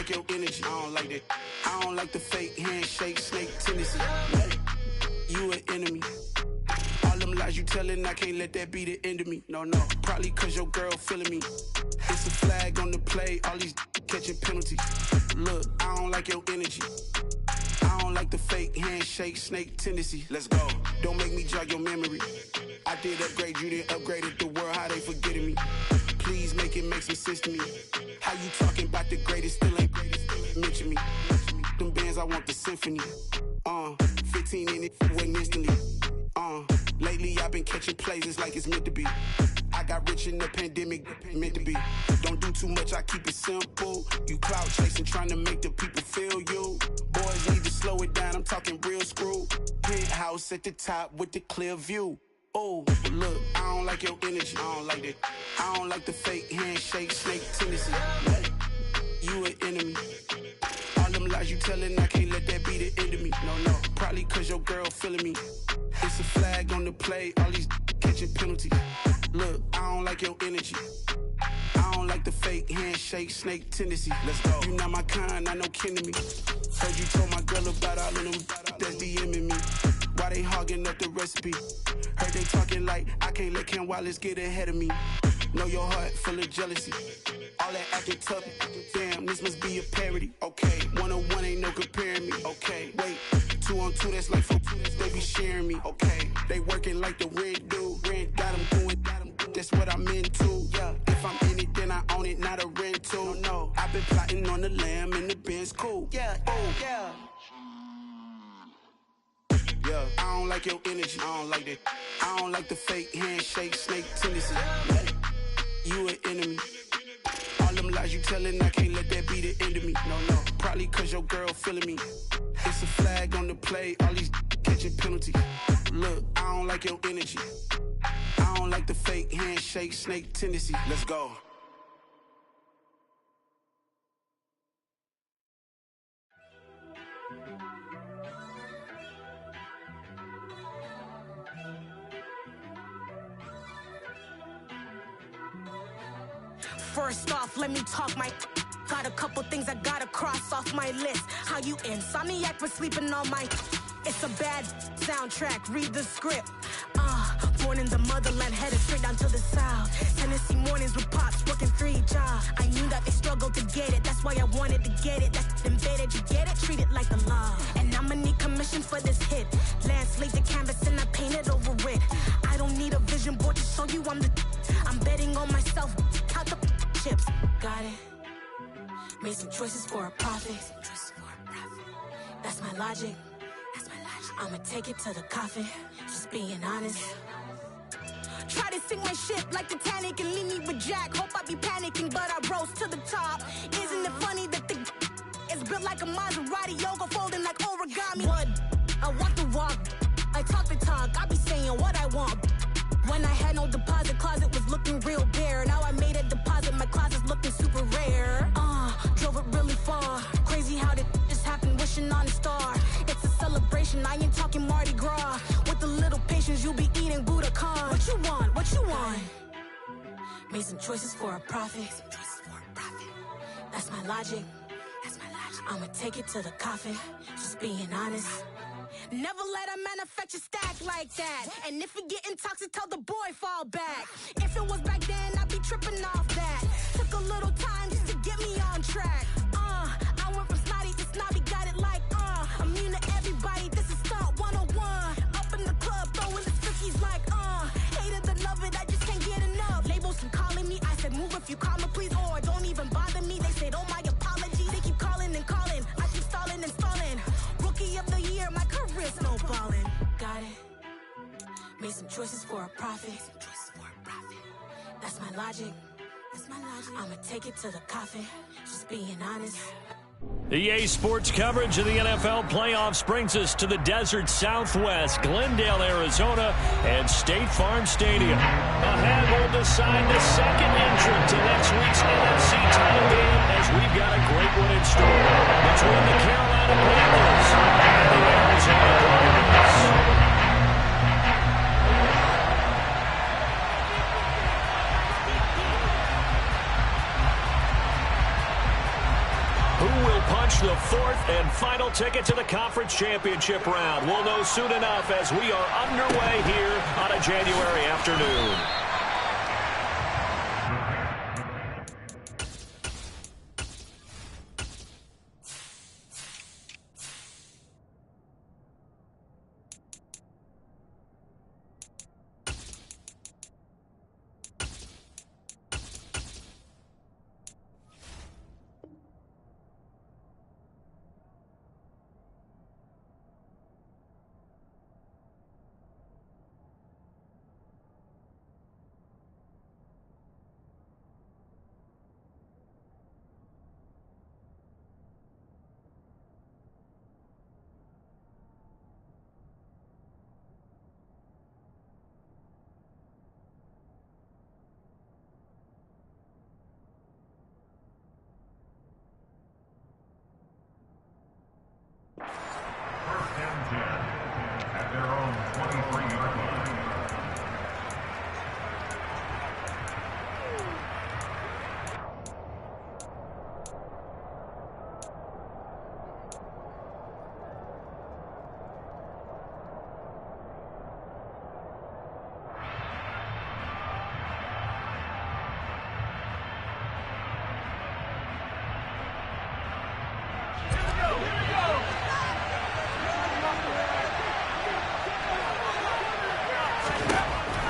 like your energy. I don't like that. I don't like the fake handshake, snake tendency. You an enemy. All them lies you telling, I can't let that be the end of me. No, probably cause your girl feeling me. It's a flag on the play, all these catching penalties. Look, I don't like your energy. I don't like the fake handshake, snake tendency. Let's go. Don't make me jog your memory. I did upgrade you, then upgraded the world, how they forgetting me. Please make it make some sense to me. How you talking about the greatest, still ain't greatest, mention me. Them bands, I want the symphony. 15 in it, wasn't instantly. Lately I've been catching plays, it's like it's meant to be. I got rich in the pandemic, meant to be. Don't do too much, I keep it simple. You clout chasing, trying to make the people feel you. Boys need to slow it down, I'm talking real screw. Penthouse at the top with the clear view. Oh, look, I don't like your energy, I don't like that. I don't like the fake handshake, snake tendency. You an enemy. All them lies you telling, I can't let that be the end of me. No, probably cause your girl feeling me. It's a flag on the play, all these catching penalties. Look, I don't like your energy. I don't like the fake handshake, snake tendency. Let's go. You not my kind, I know kin to me. Heard you told my girl about all of them that's DMing me. Why they hogging up the recipe? Heard they talking like I can't let Ken Wallace get ahead of me. Know your heart full of jealousy. All that acting tough, damn, this must be a parody. Okay, 1-on-1 ain't no comparing me. Okay, wait, 2-on-2, that's like 4-2, they be sharing me. Okay, they working like the rent do. Rent got them doing, that's what I'm into. Yeah, if I'm in it, then I own it, not a rental. No, I've been plotting on the lamb and the Benz cool. Yeah, oh, yeah. Yeah, I don't like your energy, I don't like that. I don't like the fake handshake, snake tendency. You an enemy. All them lies you telling, I can't let that be the end of me. No, probably cause your girl feeling me. It's a flag on the play, all these catching penalties. Look, I don't like your energy. I don't like the fake handshake, snake tendency. Let's go. First off, let me talk my... Got a couple things I gotta cross off my list. How you insomniac for sleeping on my... It's a bad soundtrack, read the script. Born in the motherland, headed straight down to the south. Tennessee mornings with pops, working 3 jobs. I knew that they struggled to get it, that's why I wanted to get it. That's embedded, you get it? Treat it like the law. And I'ma need commission for this hit. Landscape the canvas and I painted over it. I don't need a vision board to show you I'm the... I'm betting on myself, count the chips. Got it. Made some choices for a profit. That's my logic. I'ma take it to the coffin. Just being honest. Try to sink my ship like Titanic and leave me with Jack. Hope I be panicking, but I rose to the top. Isn't it funny that the is built like a Maserati, yoga folding like origami? What? I walk the walk, I talk the talk. I be saying what I want. When I had no deposit, closet was looking real bare. Now I made a deposit, my closet's looking super rare. Drove it really far. Crazy how did this happen, wishing on a star. It's a celebration, I ain't talking Mardi Gras. With a little patience, you'll be eating Budokan. What you want? What you want? Made some choices for a profit. That's my logic. I'ma take it to the coffin. Just being honest. Never let a manufacture stack like that. And if it getting toxic, tell the boy fall back. If it was back then, I'd be tripping off that. Took a little time just to get me on track. I went from snotty to snobby, got it like, immune to everybody, this is stunt 101. Up in the club, throwing the cookies like, hate it or love it, I just can't get enough. Labels keep calling me, I said move if you call me please, or don't even bother me. They said, oh my apology, they keep calling and calling. I keep stalling and stalling. Rookie of the year, my career snowballing. Got it. Made some choices for a profit. That's my logic. I'ma take it to the coffin. Just being honest. EA Sports coverage of the NFL playoffs brings us to the desert Southwest, Glendale, Arizona, and State Farm Stadium. A hand will decide the second entrant to next week's NFC title game, as we've got a great one in store between the Carolina Panthers and the Arizona Cardinals. Who punch the fourth and final ticket to the conference championship round. We'll know soon enough as we are underway here on a January afternoon.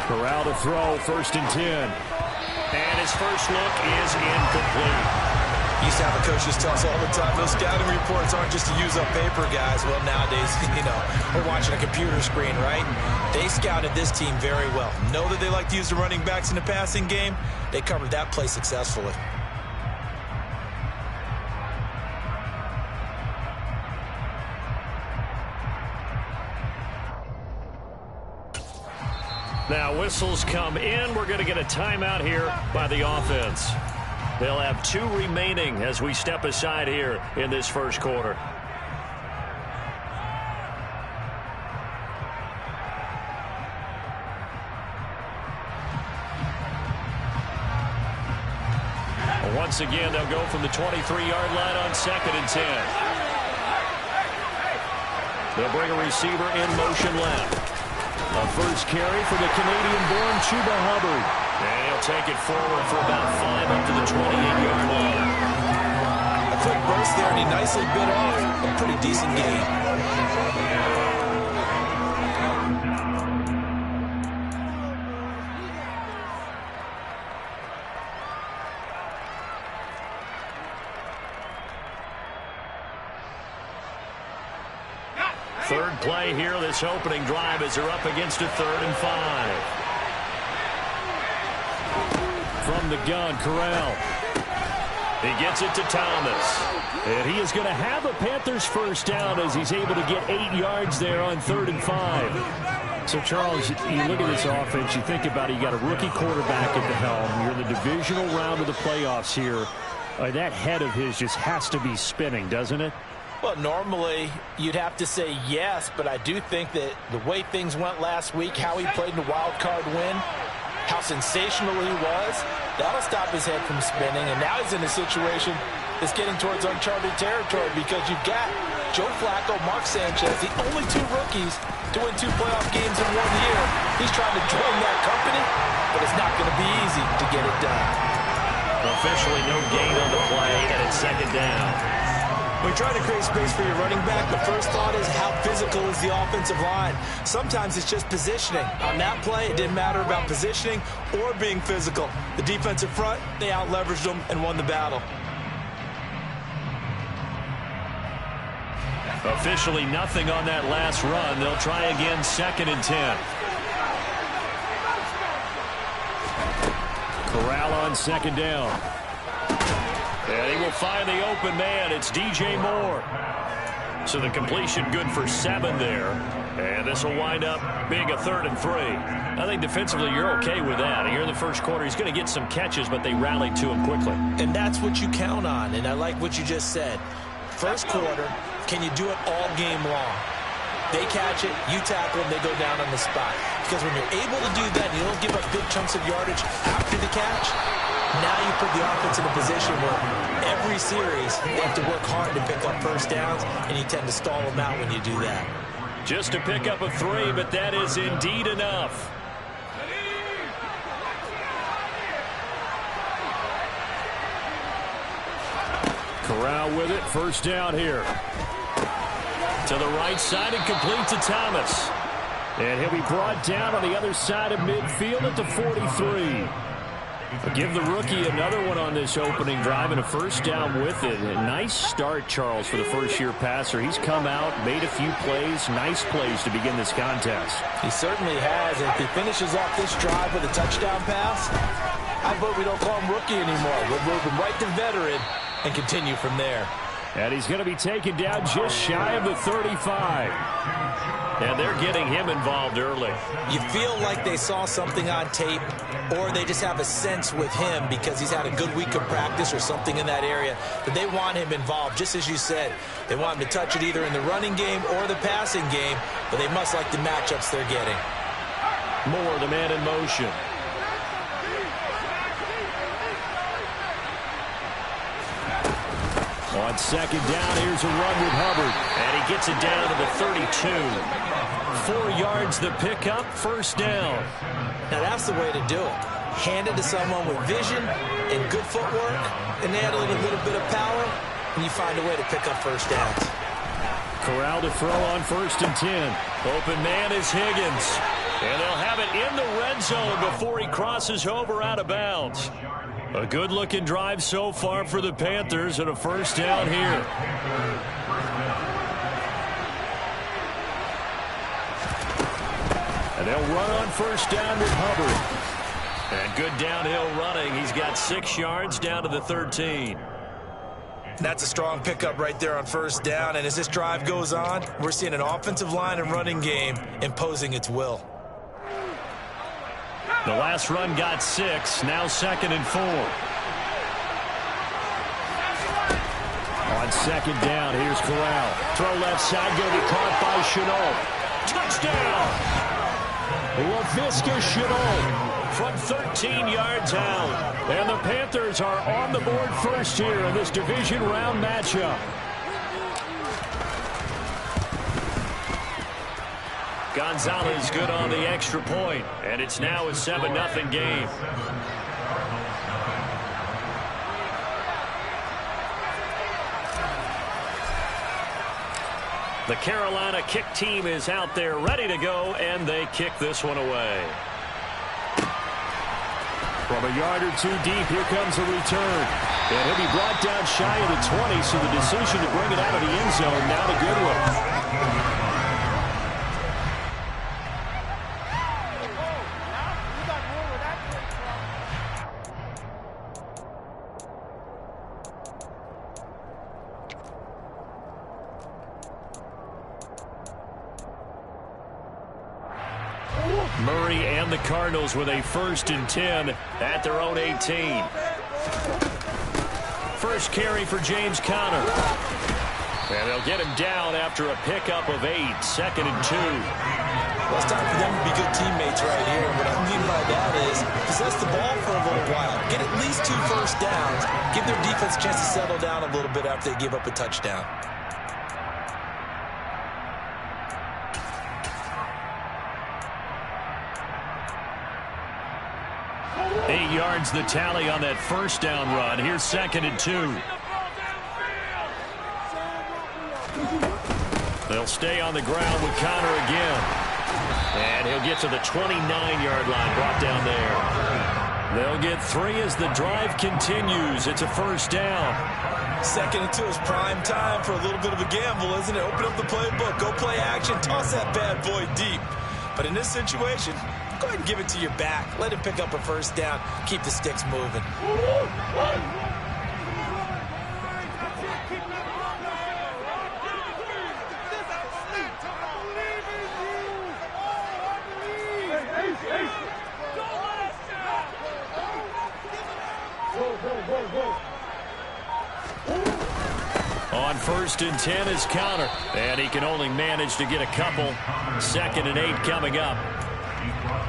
Corral to throw, 1st and 10. And his first look is incomplete. Used to have a coach just tell us all the time, those scouting reports aren't just to use up paper, guys. Well, nowadays, we're watching a computer screen, right? They scouted this team very well. Know that they like to use the running backs in the passing game. They covered that play successfully. Now whistles come in. We're going to get a timeout here by the offense. They'll have 2 remaining as we step aside here in this first quarter. Once again, they'll go from the 23-yard line on 2nd and 10. They'll bring a receiver in motion left. A first carry for the Canadian-born Chuba Hubbard. And he'll take it forward for about 5 up to the 28-yard line. A quick burst there, and he nicely bit off a pretty decent gain. Third play here, this opening drive, as they're up against a 3rd and 5. From the gun, Corral. He gets it to Thomas. And he is going to have a Panthers first down as he's able to get 8 yards there on 3rd and 5. So, Charles, you look at this offense, you think about it, you got a rookie quarterback at the helm. You're in the divisional round of the playoffs here. That head of his just has to be spinning, doesn't it? Well, normally you'd have to say yes, but I do think that the way things went last week, how he played in the wild card win, how sensational he was, that'll stop his head from spinning. And now he's in a situation that's getting towards uncharted territory because you've got Joe Flacco, Mark Sanchez, the only 2 rookies to win 2 playoff games in 1 year. He's trying to join that company, but it's not going to be easy to get it done. Officially no gain on the play, and it's 2nd down. When you try to create space for your running back, the first thought is how physical is the offensive line. Sometimes it's just positioning. On that play, it didn't matter about positioning or being physical. The defensive front, they out-leveraged them and won the battle. Officially nothing on that last run. They'll try again, 2nd and 10. Corral on 2nd down. And he will find the open man. It's DJ Moore. So the completion good for 7 there. And this will wind up being a 3rd and 3. I think defensively you're okay with that. Here in the first quarter, he's going to get some catches, but they rallied to him quickly. And that's what you count on. And I like what you just said. First quarter, can you do it all game long? They catch it, you tackle them, they go down on the spot. Because when you're able to do that, you don't give up big chunks of yardage after the catch, now you put the offense in a position where every series they have to work hard to pick up first downs, and you tend to stall them out when you do that. Just a pickup of 3, but that is indeed enough. Corral with it, first down here. To the right side and complete to Thomas. And he'll be brought down on the other side of midfield at the 43. Give the rookie another one on this opening drive and a first down with it. A nice start, Charles, for the first-year passer. He's come out, made a few plays, nice plays to begin this contest. He certainly has. And if he finishes off this drive with a touchdown pass, I vote we don't call him rookie anymore. We'll move him right to veteran and continue from there. And he's going to be taken down just shy of the 35. And they're getting him involved early. You feel like they saw something on tape, or they just have a sense with him because he's had a good week of practice or something in that area that they want him involved. Just as you said, they want him to touch it either in the running game or the passing game, but they must like the matchups they're getting. Moore, the man in motion. On second down, here's a run with Hubbard. And he gets it down to the 32. 4 yards the pickup, first down. Now that's the way to do it. Hand it to someone with vision and good footwork, and add a little bit of power, and you find a way to pick up first downs. Corral to throw on first and 10. Open man is Higgins. And they'll have it in the red zone before he crosses over out of bounds. A good-looking drive so far for the Panthers, and a first down here. And they'll run on first down with Hubbard. And good downhill running. He's got 6 yards down to the 13. That's a strong pickup right there on first down, and as this drive goes on, we're seeing an offensive line and running game imposing its will. The last run got 6, now second and 4. On second down, here's Corral. Throw left side, going to be caught by Shenault. Touchdown! Laviska Shenault from 13 yards out. And the Panthers are on the board first here in this division round matchup. Gonzalez good on the extra point, and it's now a 7-0 game. The Carolina kick team is out there ready to go, and they kick this one away. From a yard or 2 deep, here comes a return. And he'll be brought down shy of the 20, so the decision to bring it out of the end zone, not a good one. Murray and the Cardinals with a 1st and 10 at their own 18. First carry for James Conner. And they'll get him down after a pickup of 8, 2nd and 2. Well, it's time for them to be good teammates right here. What I mean by that is possess the ball for a little while. Get at least 2 first downs. Give their defense a chance to settle down a little bit after they give up a touchdown. Yards the tally on that first down run. Here's 2nd and 2. They'll stay on the ground with Conner again. And he'll get to the 29-yard line, brought down there. They'll get 3 as the drive continues. It's a first down. 2nd and 2 is prime time for a little bit of a gamble, isn't it? Open up the playbook, go play action, toss that bad boy deep. But in this situation, go ahead and give it to your back. Let him pick up a first down. Keep the sticks moving. On 1st and 10 is Conner. And he can only manage to get a couple. 2nd and 8 coming up.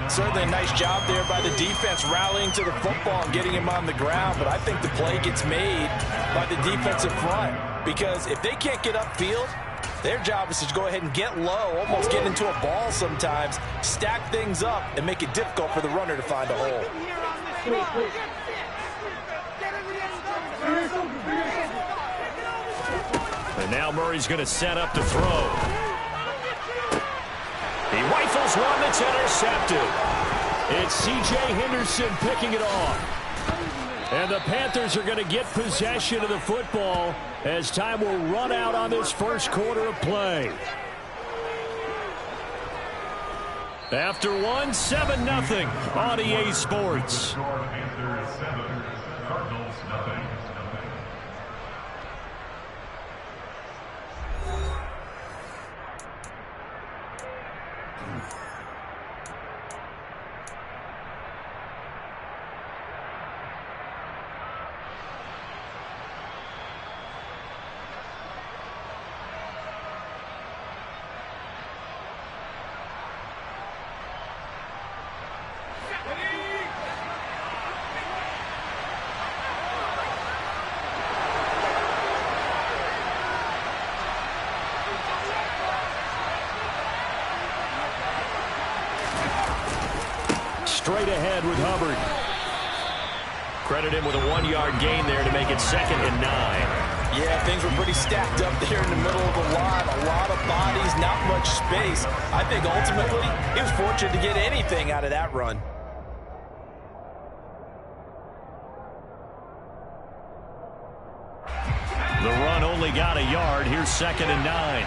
Certainly a nice job there by the defense rallying to the football and getting him on the ground. But I think the play gets made by the defensive front. Because if they can't get upfield, their job is to go ahead and get low, almost get into a ball sometimes, stack things up, and make it difficult for the runner to find a hole. And now Murray's going to set up to throw. He rifles one that's intercepted. It's C.J. Henderson picking it off. And the Panthers are going to get possession of the football as time will run out on this first quarter of play. After 7-0 on EA Sports. Panthers 7, Cardinals 0. Straight ahead with Hubbard. Credit him with a 1-yard gain there to make it 2nd and 9. Yeah, things were pretty stacked up there in the middle of the line. A lot of bodies, not much space. I think ultimately he was fortunate to get anything out of that run. The run only got a yard. Here's 2nd and 9.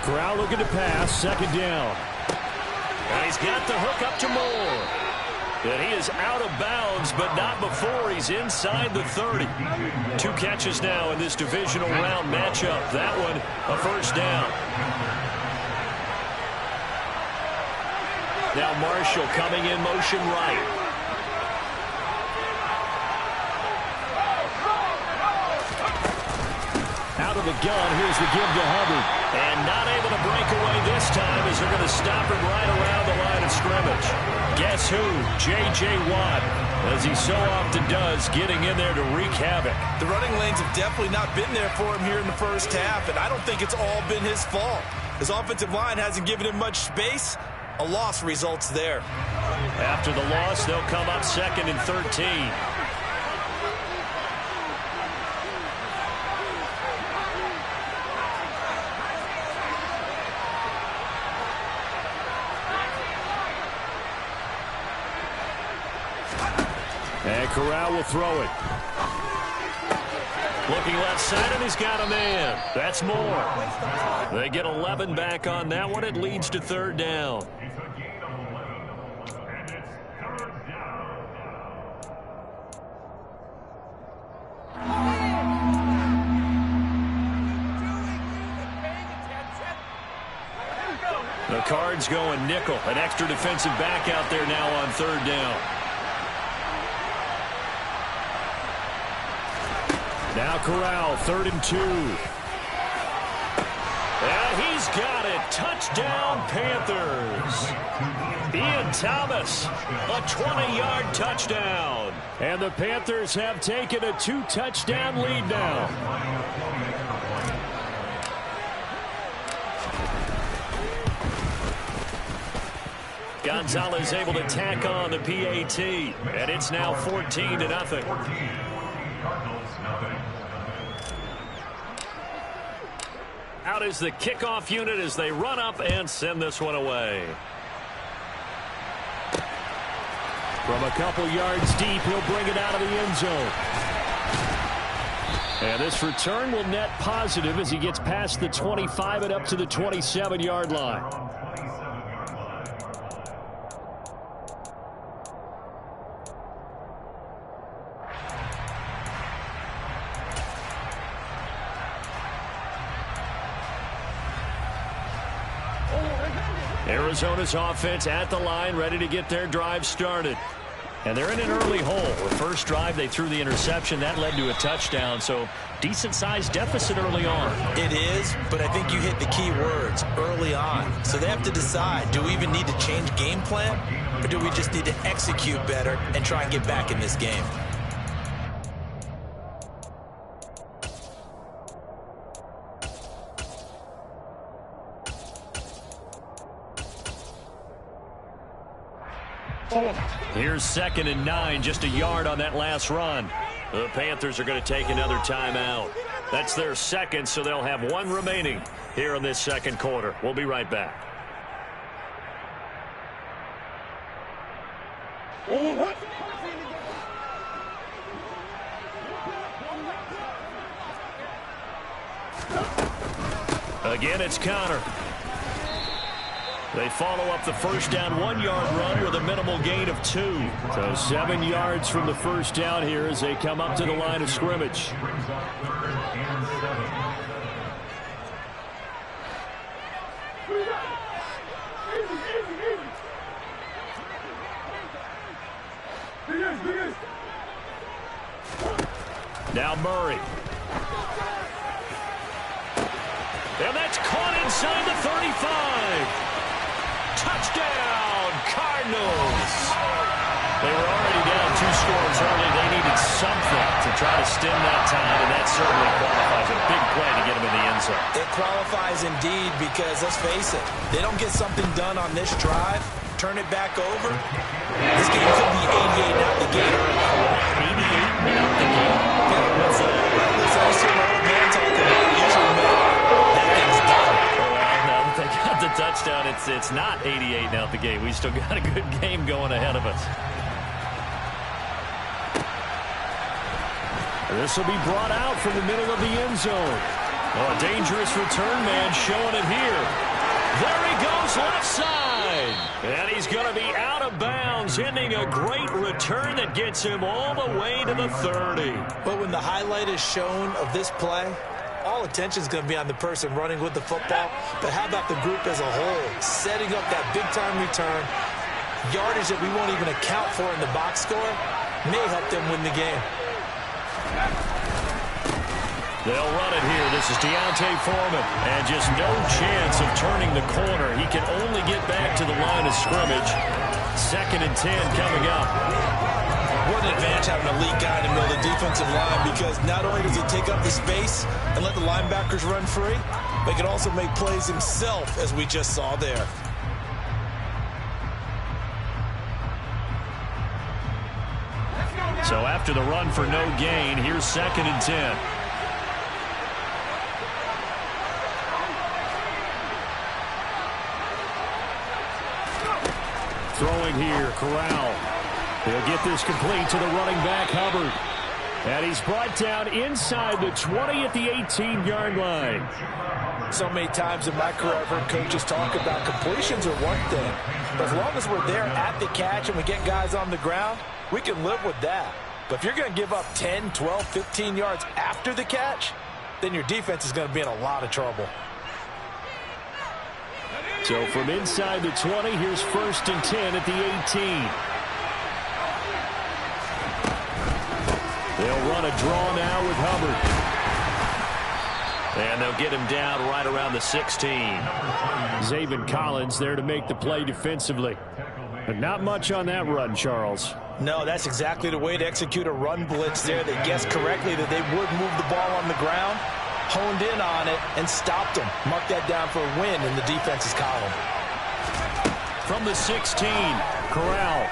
Corral looking to pass. 2nd down. And he's got the hook up to Moore. And he is out of bounds, but not before he's inside the 30. 2 catches now in this divisional round matchup. That one, a 1st down. Now Marshall coming in motion right. Out of the gun, here's the give to Hubbard. And not able to break away this time as they're going to stop him right around the line of scrimmage. Guess who? J.J. Watt, as he so often does, getting in there to wreak havoc. The running lanes have definitely not been there for him here in the first half, and I don't think it's all been his fault. His offensive line hasn't given him much space. A loss results there. After the loss, they'll come up 2nd and 13. And Corral will throw it. Looking left side, and he's got a man. That's Moore. They get 11 back on that one. It leads to 3rd down. It's a gain of 11, and it's 3rd down. The Cards going nickel. An extra defensive back out there now on 3rd down. Now Corral, 3rd and 2. And he's got it. Touchdown, Panthers. Ian Thomas, a 20-yard touchdown. And the Panthers have taken a 2-touchdown lead now. Gonzalez able to tack on the PAT. And it's now 14-0. Out is the kickoff unit as they run up and send this one away. From a couple yards deep, he'll bring it out of the end zone. And this return will net positive as he gets past the 25 and up to the 27-yard line. Arizona's offense at the line, ready to get their drive started. And they're in an early hole. The first drive, they threw the interception. That led to a touchdown. So decent-sized deficit early on. It is, but I think you hit the key words, early on. So they have to decide, do we even need to change game plan? Or do we just need to execute better and try and get back in this game? Here's 2nd and 9, just a yard on that last run. The Panthers are going to take another timeout. That's their second, so they'll have one remaining here in this second quarter. We'll be right back. Again, it's Connor. They follow up the first down 1-yard run with a minimal gain of 2. So 7 yards from the first down here as they come up to the line of scrimmage. Now Murray. And that's caught inside the 35. Touchdown, Cardinals. They were already down 2 scores early. They needed something to try to stem that tide, and that certainly qualifies. A big play to get them in the end zone. It qualifies indeed because, let's face it, they don't get something done on this drive, turn it back over. This game could be 88 out the gate. 88 out the gate. What's that? That's also an old man talking about. Usually, that thing's done. They got the touchdown. It's not 88 out the gate. We still got a good game going ahead of us. This will be brought out from the middle of the end zone. Oh, a dangerous return man showing it here. There he goes left side. And he's going to be out of bounds, ending a great return that gets him all the way to the 30. But when the highlight is shown of this play, all attention is going to be on the person running with the football. But how about the group as a whole? Setting up that big-time return, yardage that we won't even account for in the box score, may help them win the game. They'll run it here. This is Deontay Foreman. And just no chance of turning the corner. He can only get back to the line of scrimmage. 2nd and 10 coming up. What an advantage having an elite guy in the middle of the defensive line, because not only does he take up the space and let the linebackers run free, but he can also make plays himself, as we just saw there. So after the run for no gain, here's 2nd and 10. Throwing here, Corral. He'll get this complete to the running back, Hubbard. And he's brought down inside the 20 at the 18-yard line. So many times in my career, I've heard coaches talk about completions are one thing. But as long as we're there at the catch and we get guys on the ground, we can live with that. But if you're going to give up 10, 12, 15 yards after the catch, then your defense is going to be in a lot of trouble. So from inside the 20, here's 1st and 10 at the 18. They'll run a draw now with Hubbard. And they'll get him down right around the 16. Zaven Collins there to make the play defensively. But not much on that run, Charles. No, that's exactly the way to execute a run blitz there. They guessed correctly that they would move the ball on the ground, honed in on it, and stopped them. Mark that down for a win in the defense's column. From the 16, Corral.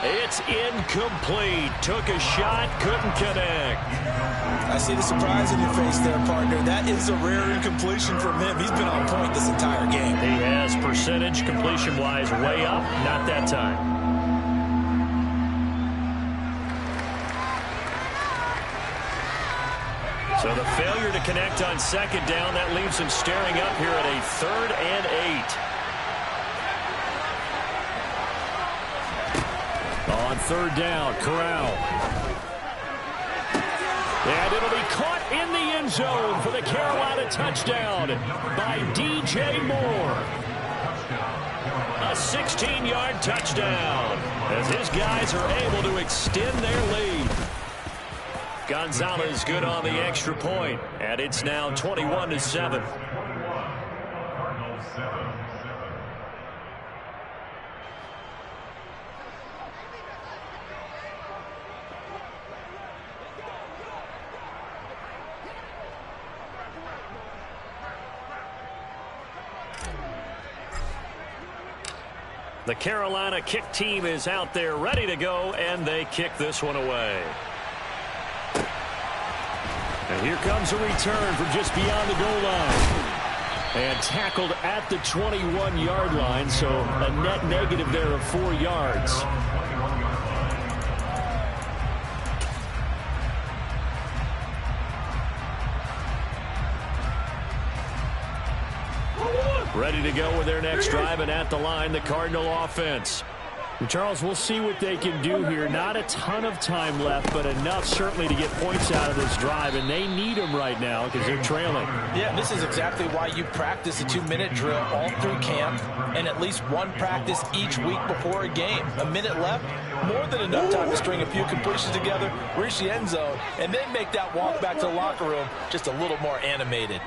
It's incomplete. Took a shot, couldn't connect. I see the surprise in your face there, partner. That is a rare incompletion from him. He's been on point this entire game. He has percentage completion-wise way up. Not that time. So the failure to connect on 2nd down, that leaves him staring up here at a 3rd and 8. On 3rd down, Corral. And it'll be caught in the end zone for the Carolina touchdown by DJ Moore. A 16-yard touchdown as his guys are able to extend their lead. Gonzalez good on the extra point, and it's now 21-7. The Carolina kick team is out there ready to go, and they kick this one away. And here comes a return from just beyond the goal line. And tackled at the 21-yard line, so a net negative there of 4 yards. Ready to go with their next drive, and at the line, the Cardinal offense. Charles, we'll see what they can do here. Not a ton of time left, but enough certainly to get points out of this drive, and they need them right now because they're trailing. Yeah, this is exactly why you practice a 2-minute drill all through camp and at least one practice each week before a game. A minute left, more than enough time to string a few completions together, reach the end zone, and then make that walk back to the locker room just a little more animated.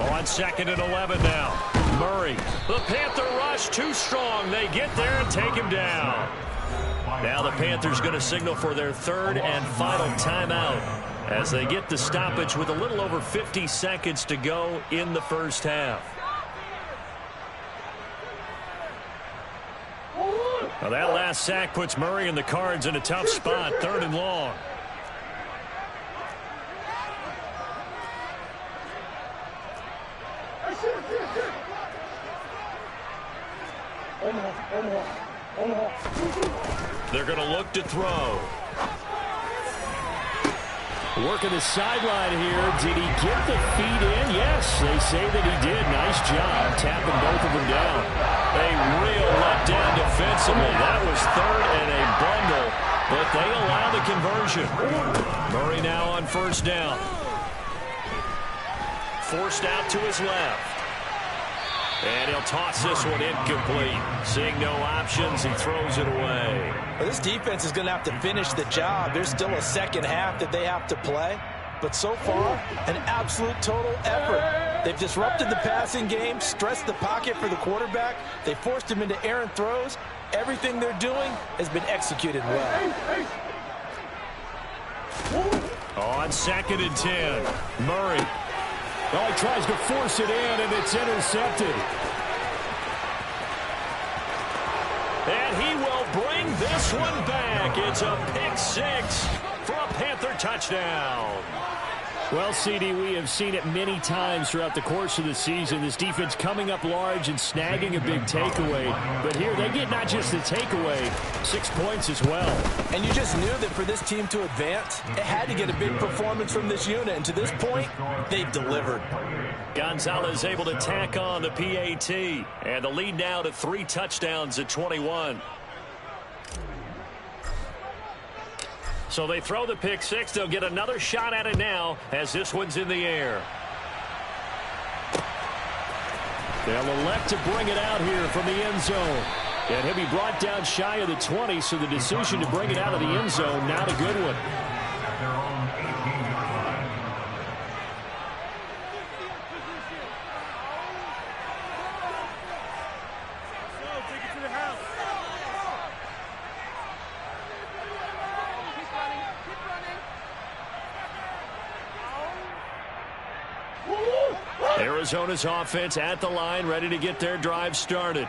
On 2nd and 11 now. Murray. The Panther rush too strong. They get there and take him down. Now the Panthers going to signal for their 3rd and final timeout as they get the stoppage with a little over 50 seconds to go in the first half. Now that last sack puts Murray and the Cards in a tough spot. 3rd and long. They're going to look to throw. Working the sideline here. Did he get the feet in? Yes, they say that he did. Nice job tapping both of them down. A real letdown defensively. That was 3rd and a bundle, but they allow the conversion. Murray now on 1st down. Forced out to his left. And he'll toss this one incomplete. Seeing no options, he throws it away. Well, this defense is going to have to finish the job. There's still a second half that they have to play. But so far, an absolute total effort. They've disrupted the passing game, stressed the pocket for the quarterback. They forced him into errant throws. Everything they're doing has been executed well. On 2nd and 10, Murray. Well, he tries to force it in, and it's intercepted. And he will bring this one back. It's a pick 6 for a Panther touchdown. Well, CD, we have seen it many times throughout the course of the season. This defense coming up large and snagging a big takeaway. But here, they get not just the takeaway, 6 points as well. And you just knew that for this team to advance, it had to get a big performance from this unit. And to this point, they've delivered. Gonzalez able to tack on the PAT. And the lead now to 3 touchdowns at 21. So they throw the pick 6. They'll get another shot at it now as this one's in the air. They'll elect to bring it out here from the end zone. And he'll be brought down shy of the 20, so the decision to bring it out of the end zone, not a good one. At their own 18-yard line. Arizona's offense at the line, ready to get their drive started.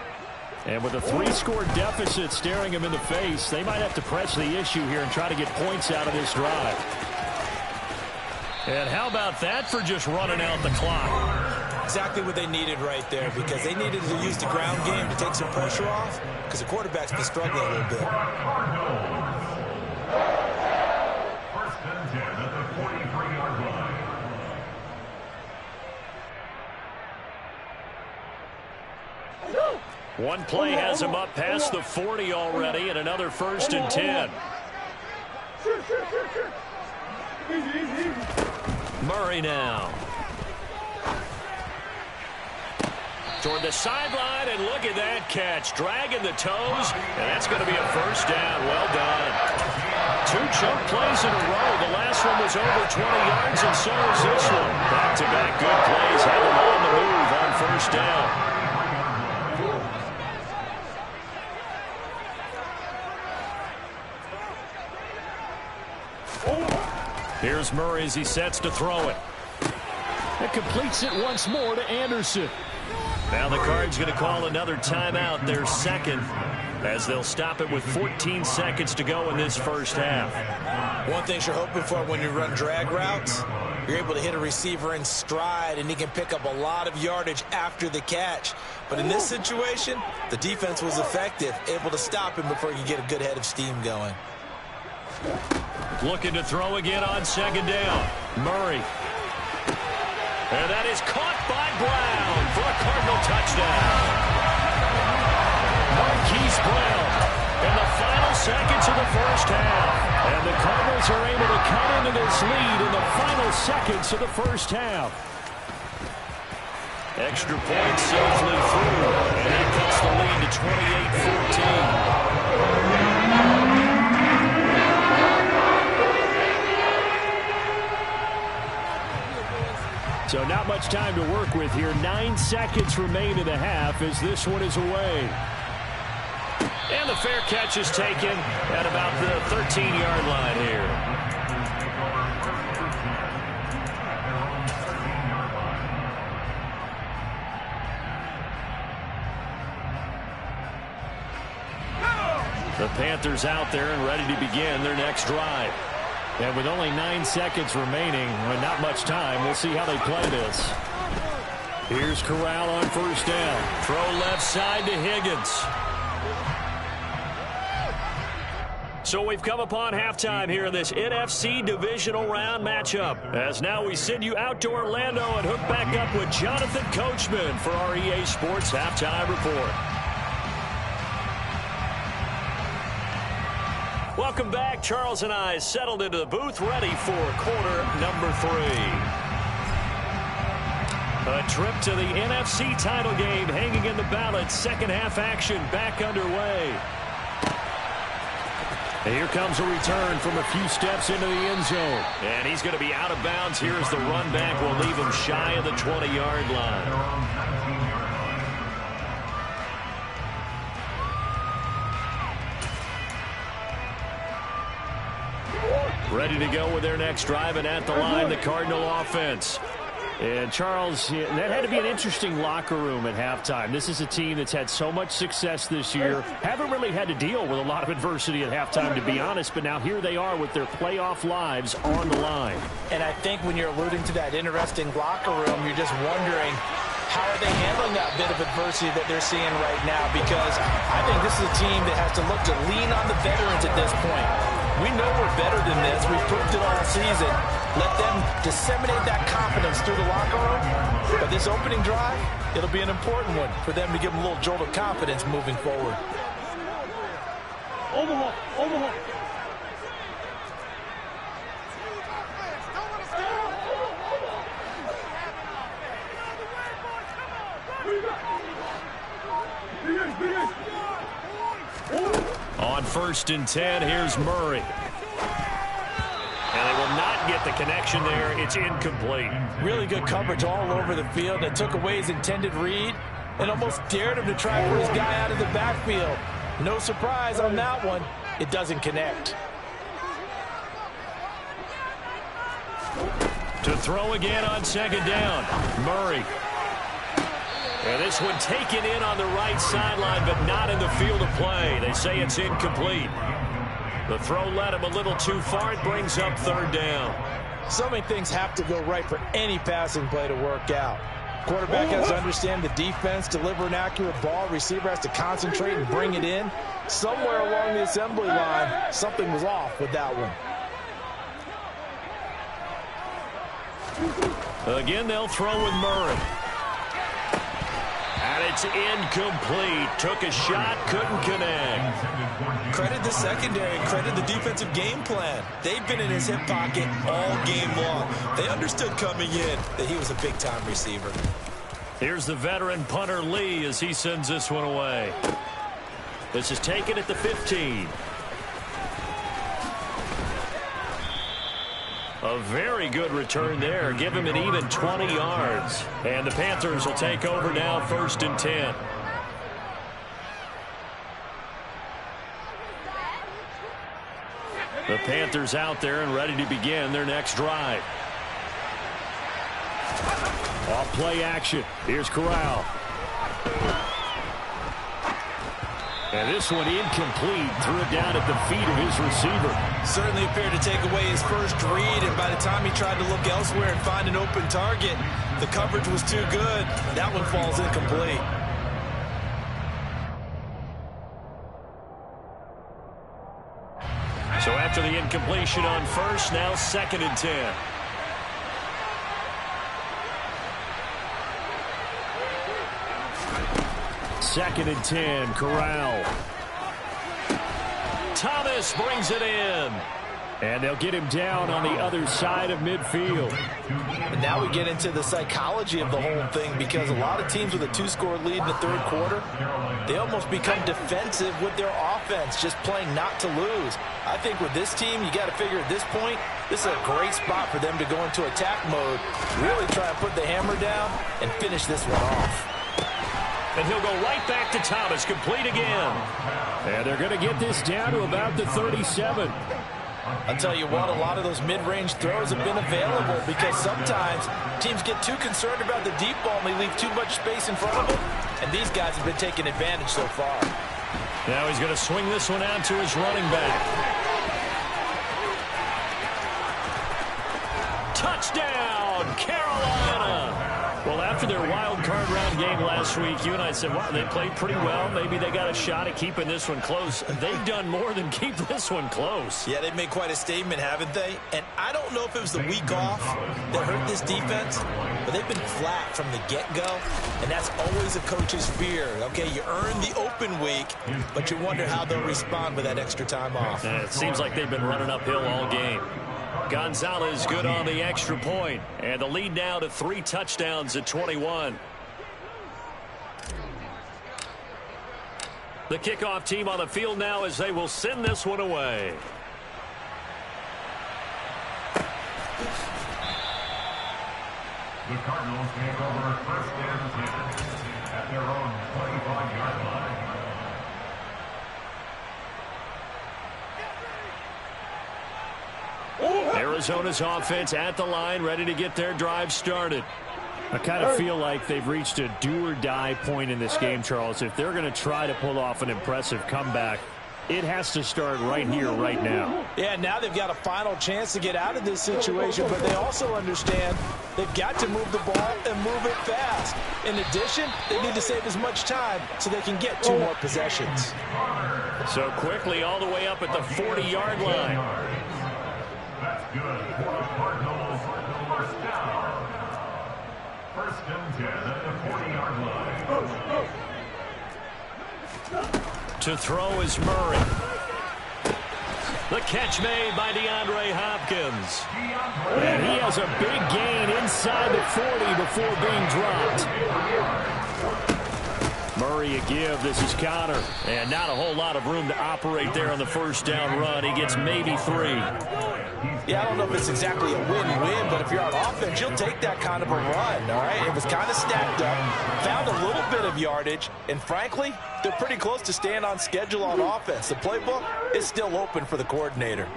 And with a 3-score deficit staring them in the face, they might have to press the issue here and try to get points out of this drive. And how about that for just running out the clock? Exactly what they needed right there, because they needed to use the ground game to take some pressure off, because the quarterback's been struggling a little bit. First and 10 at the 43-yard line. One play has him up past the 40 already, and another 1st and 10. Murray now. toward the sideline, and look at that catch. Dragging the toes, and that's going to be a first down. Well done. 2 chunk plays in a row. The last one was over 20 yards, and so is this one. Back-to-back good plays have them on the move on first down. Here's Murray as he sets to throw it. It completes it once more to Anderson. Now the Cards going to call another timeout, their second, as they'll stop it with 14 seconds to go in this first half. One thing you're hoping for when you run drag routes, you're able to hit a receiver in stride, and he can pick up a lot of yardage after the catch. But in this situation, the defense was effective, able to stop him before he could get a good head of steam going. Looking to throw again on second down. Murray. And that is caught by Brown for a Cardinal touchdown. Marquise Brown in the final seconds of the first half. And the Cardinals are able to cut into this lead in the final seconds of the first half. Extra point safely through. And that cuts the lead to 28-14. So not much time to work with here. 9 seconds remain in the half as this one is away. And the fair catch is taken at about the 13-yard line here. The Panthers out there and ready to begin their next drive. And with only 9 seconds remaining, and not much time, we'll see how they play this. Here's Corral on first down. Throw left side to Higgins. So we've come upon halftime here in this NFC divisional round matchup. As now we send you out to Orlando and hook back up with Jonathan Coachman for our EA Sports Halftime Report. Welcome back. Charles and I settled into the booth, ready for quarter number 3. A trip to the NFC title game hanging in the balance. Second half action back underway. And here comes a return from a few steps into the end zone. And he's going to be out of bounds here as the run back will leave him shy of the 20-yard line. Ready to go with their next drive, and at the line, the Cardinal offense. And, Charles, that had to be an interesting locker room at halftime. This is a team that's had so much success this year. Haven't really had to deal with a lot of adversity at halftime, to be honest, but now here they are with their playoff lives on the line. And I think when you're alluding to that interesting locker room, you're just wondering, how are they handling that bit of adversity that they're seeing right now? Because I think this is a team that has to look to lean on the veterans at this point. We know we're better than this. We've proved it all season. Let them disseminate that confidence through the locker room. But this opening drive, it'll be an important one for them to give them a little jolt of confidence moving forward. Omaha. On 1st and 10, here's Murray. And they will not get the connection there. It's incomplete. Really good coverage all over the field. They took away his intended read and almost dared him to try and put his guy out of the backfield. No surprise on that one. It doesn't connect. To throw again on 2nd down. Murray. And this one taken in on the right sideline, but not in the field of play. They say it's incomplete. The throw led him a little too far. It brings up 3rd down. So many things have to go right for any passing play to work out. Quarterback has to understand the defense, deliver an accurate ball. Receiver has to concentrate and bring it in. Somewhere along the assembly line, something was off with that one. Again, they'll throw with Murray. And it's incomplete. Took a shot, couldn't connect. Credit the secondary, credit the defensive game plan. They've been in his hip pocket all game long. They understood coming in that he was a big-time receiver. Here's the veteran punter Lee as he sends this one away. This is taken at the 15. A very good return there. Give him an even 20 yards. And the Panthers will take over now, 1st and 10. The Panthers out there and ready to begin their next drive. Off play action. Here's Corral. And this one incomplete. Threw it down at the feet of his receiver. Certainly appeared to take away his first read, and by the time he tried to look elsewhere and find an open target, the coverage was too good. That one falls incomplete. So after the incompletion on first, now 2nd and 10. Second and 10, Corral. Thomas brings it in. And they'll get him down on the other side of midfield. And now we get into the psychology of the whole thing, because a lot of teams with a 2-score lead in the 3rd quarter, they almost become defensive with their offense, just playing not to lose. I think with this team, you got to figure at this point, this is a great spot for them to go into attack mode, really try and put the hammer down and finish this one off. And he'll go right back to Thomas, complete again. And they're going to get this down to about the 37. I'll tell you what, a lot of those mid-range throws have been available, because sometimes teams get too concerned about the deep ball and they leave too much space in front of them, and these guys have been taking advantage so far. Now he's going to swing this one out to his running back. Touchdown, Carolina! Well, after their wild card round game last week, you and I said, wow, they played pretty well. Maybe they got a shot at keeping this one close. They've done more than keep this one close. Yeah, they've made quite a statement, haven't they? And I don't know if it was the week off that hurt this defense, but they've been flat from the get-go, and that's always a coach's fear. Okay, you earn the open week, but you wonder how they'll respond with that extra time off. And it seems like they've been running uphill all game. Gonzalez good on the extra point, and the lead now to 3 touchdowns at 21. The kickoff team on the field now as they will send this one away. The Cardinals take over 1st and 10 at their own 25-yard line. Arizona's offense at the line, ready to get their drive started. I kind of feel like they've reached a do-or-die point in this game, Charles. If they're going to try to pull off an impressive comeback, it has to start right here, right now. Yeah, now they've got a final chance to get out of this situation, but they also understand they've got to move the ball and move it fast. In addition, they need to save as much time so they can get 2 more possessions. So quickly all the way up at the 40-yard line. That's good for the Cardinals. 1st down. 1st and 10 at the 40-yard line. To throw is Murray. The catch made by DeAndre Hopkins. And he has a big gain inside the 40 before being dropped. Murray a give. This is Conner. And not a whole lot of room to operate there on the 1st down run. He gets maybe 3. Yeah, I don't know if it's exactly a win-win, but if you're on offense, you'll take that kind of a run, all right? It was kind of stacked up, found a little bit of yardage, and frankly, they're pretty close to staying on schedule on offense. The playbook is still open for the coordinator.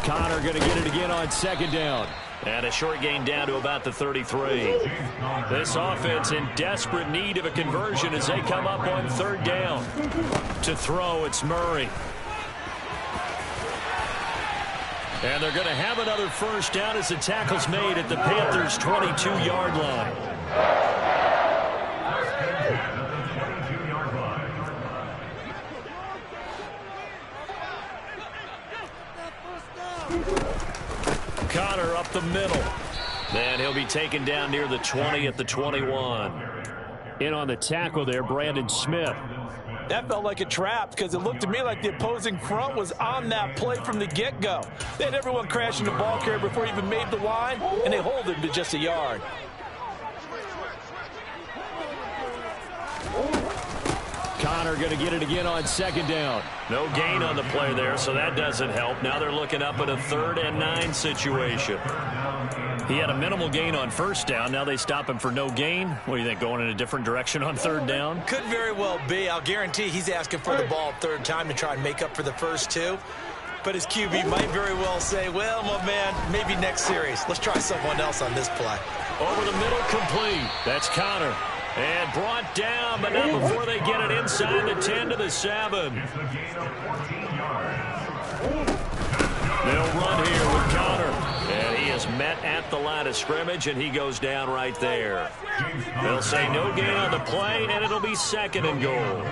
Conner going to get it again on 2nd down. And a short gain down to about the 33. This offense in desperate need of a conversion as they come up on 3rd down. To throw, it's Murray. And they're going to have another 1st down as the tackle's made at the Panthers' 22-yard line. Conner up the middle. Then he'll be taken down near the 20 at the 21. In on the tackle there, Brandon Smith. That felt like a trap because it looked to me like the opposing front was on that play from the get-go. They had everyone crashing the ball carrier before he even made the line, and they hold him to just a yard. Connor going to get it again on second down. No gain on the play there, so that doesn't help. Now they're looking up at a 3rd and 9 situation. He had a minimal gain on first down. Now they stop him for no gain. What do you think, going in a different direction on 3rd down? Could very well be. I'll guarantee he's asking for the ball 3rd time to try and make up for the first 2. But his QB might very well say, well, my man, maybe next series. Let's try someone else on this play. Over the middle, complete. That's Connor. And brought down, but not before they get it inside the 10 to the 7. They'll run here with Connor. And he is met at the line of scrimmage, and he goes down right there. They'll say no gain on the play, and it'll be 2nd and goal.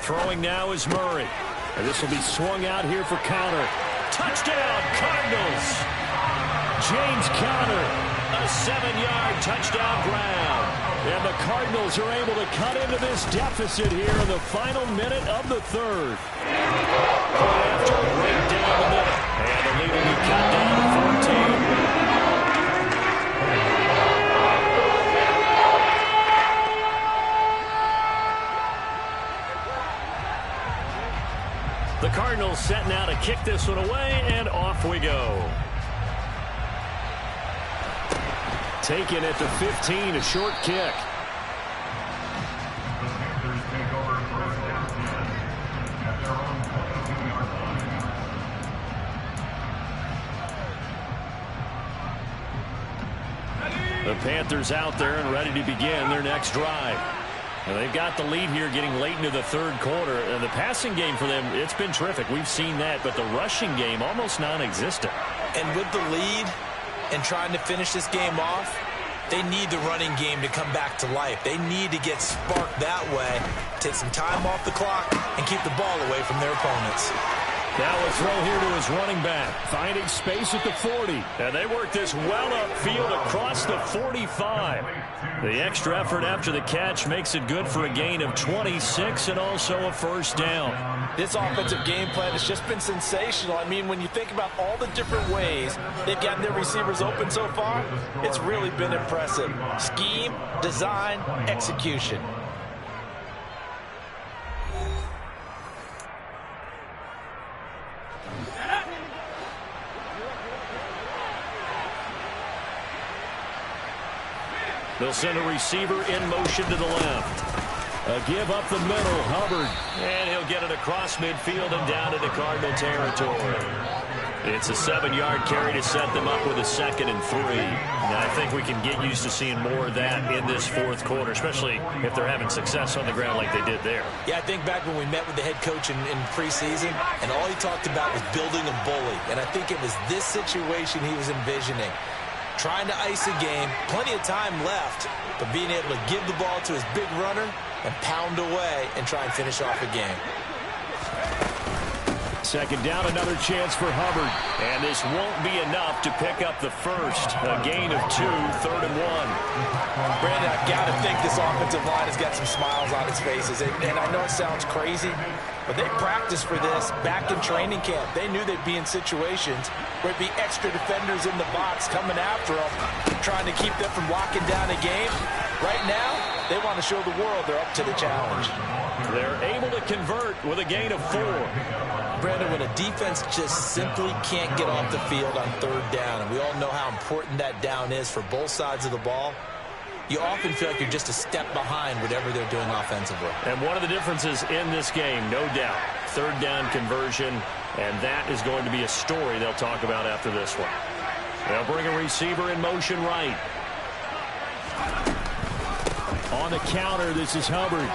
Throwing now is Murray. And this will be swung out here for Connor. Touchdown, Cardinals. James Conner. A 7-yard touchdown grab. And the Cardinals are able to cut into this deficit here in the final minute of the 3rd. After right down the middle. And the lead will be cut down to 14. The Cardinals set now to kick this one away, and off we go. Taken at the 15, a short kick. The Panthers out there and ready to begin their next drive. And they've got the lead here getting late into the 3rd quarter. And the passing game for them, it's been terrific. We've seen that, but the rushing game almost non-existent. And with the lead and trying to finish this game off, they need the running game to come back to life. They need to get sparked that way, take some time off the clock, and keep the ball away from their opponents. Now a throw here to his running back. Finding space at the 40. And they work this well upfield across the 45. The extra effort after the catch makes it good for a gain of 26 and also a 1st down. This offensive game plan has just been sensational. I mean, when you think about all the different ways they've gotten their receivers open so far, it's really been impressive. Scheme, design, execution. They'll send a receiver in motion to the left. A give up the middle, Hubbard. And he'll get it across midfield and down into Cardinal territory. It's a 7-yard carry to set them up with a 2nd and 3. And I think we can get used to seeing more of that in this 4th quarter, especially if they're having success on the ground like they did there. Yeah, I think back when we met with the head coach in preseason, and all he talked about was building a bully. And I think it was this situation he was envisioning. Trying to ice a game, plenty of time left, but being able to give the ball to his big runner and pound away and try and finish off a game. 2nd down, another chance for Hubbard. And this won't be enough to pick up the 1st. A gain of 2, 3rd and 1. Brandon, I've got to think this offensive line has got some smiles on its faces. And I know it sounds crazy, but they practiced for this back in training camp. They knew they'd be in situations where it'd be extra defenders in the box coming after them, trying to keep them from locking down a game. Right now, they want to show the world they're up to the challenge. They're able to convert with a gain of 4. Brandon, when a defense just simply can't get off the field on 3rd down, and we all know how important that down is for both sides of the ball, you often feel like you're just a step behind whatever they're doing offensively. And one of the differences in this game, no doubt, 3rd down conversion, and that is going to be a story they'll talk about after this one. They'll bring a receiver in motion right. On the counter, this is Hubbard.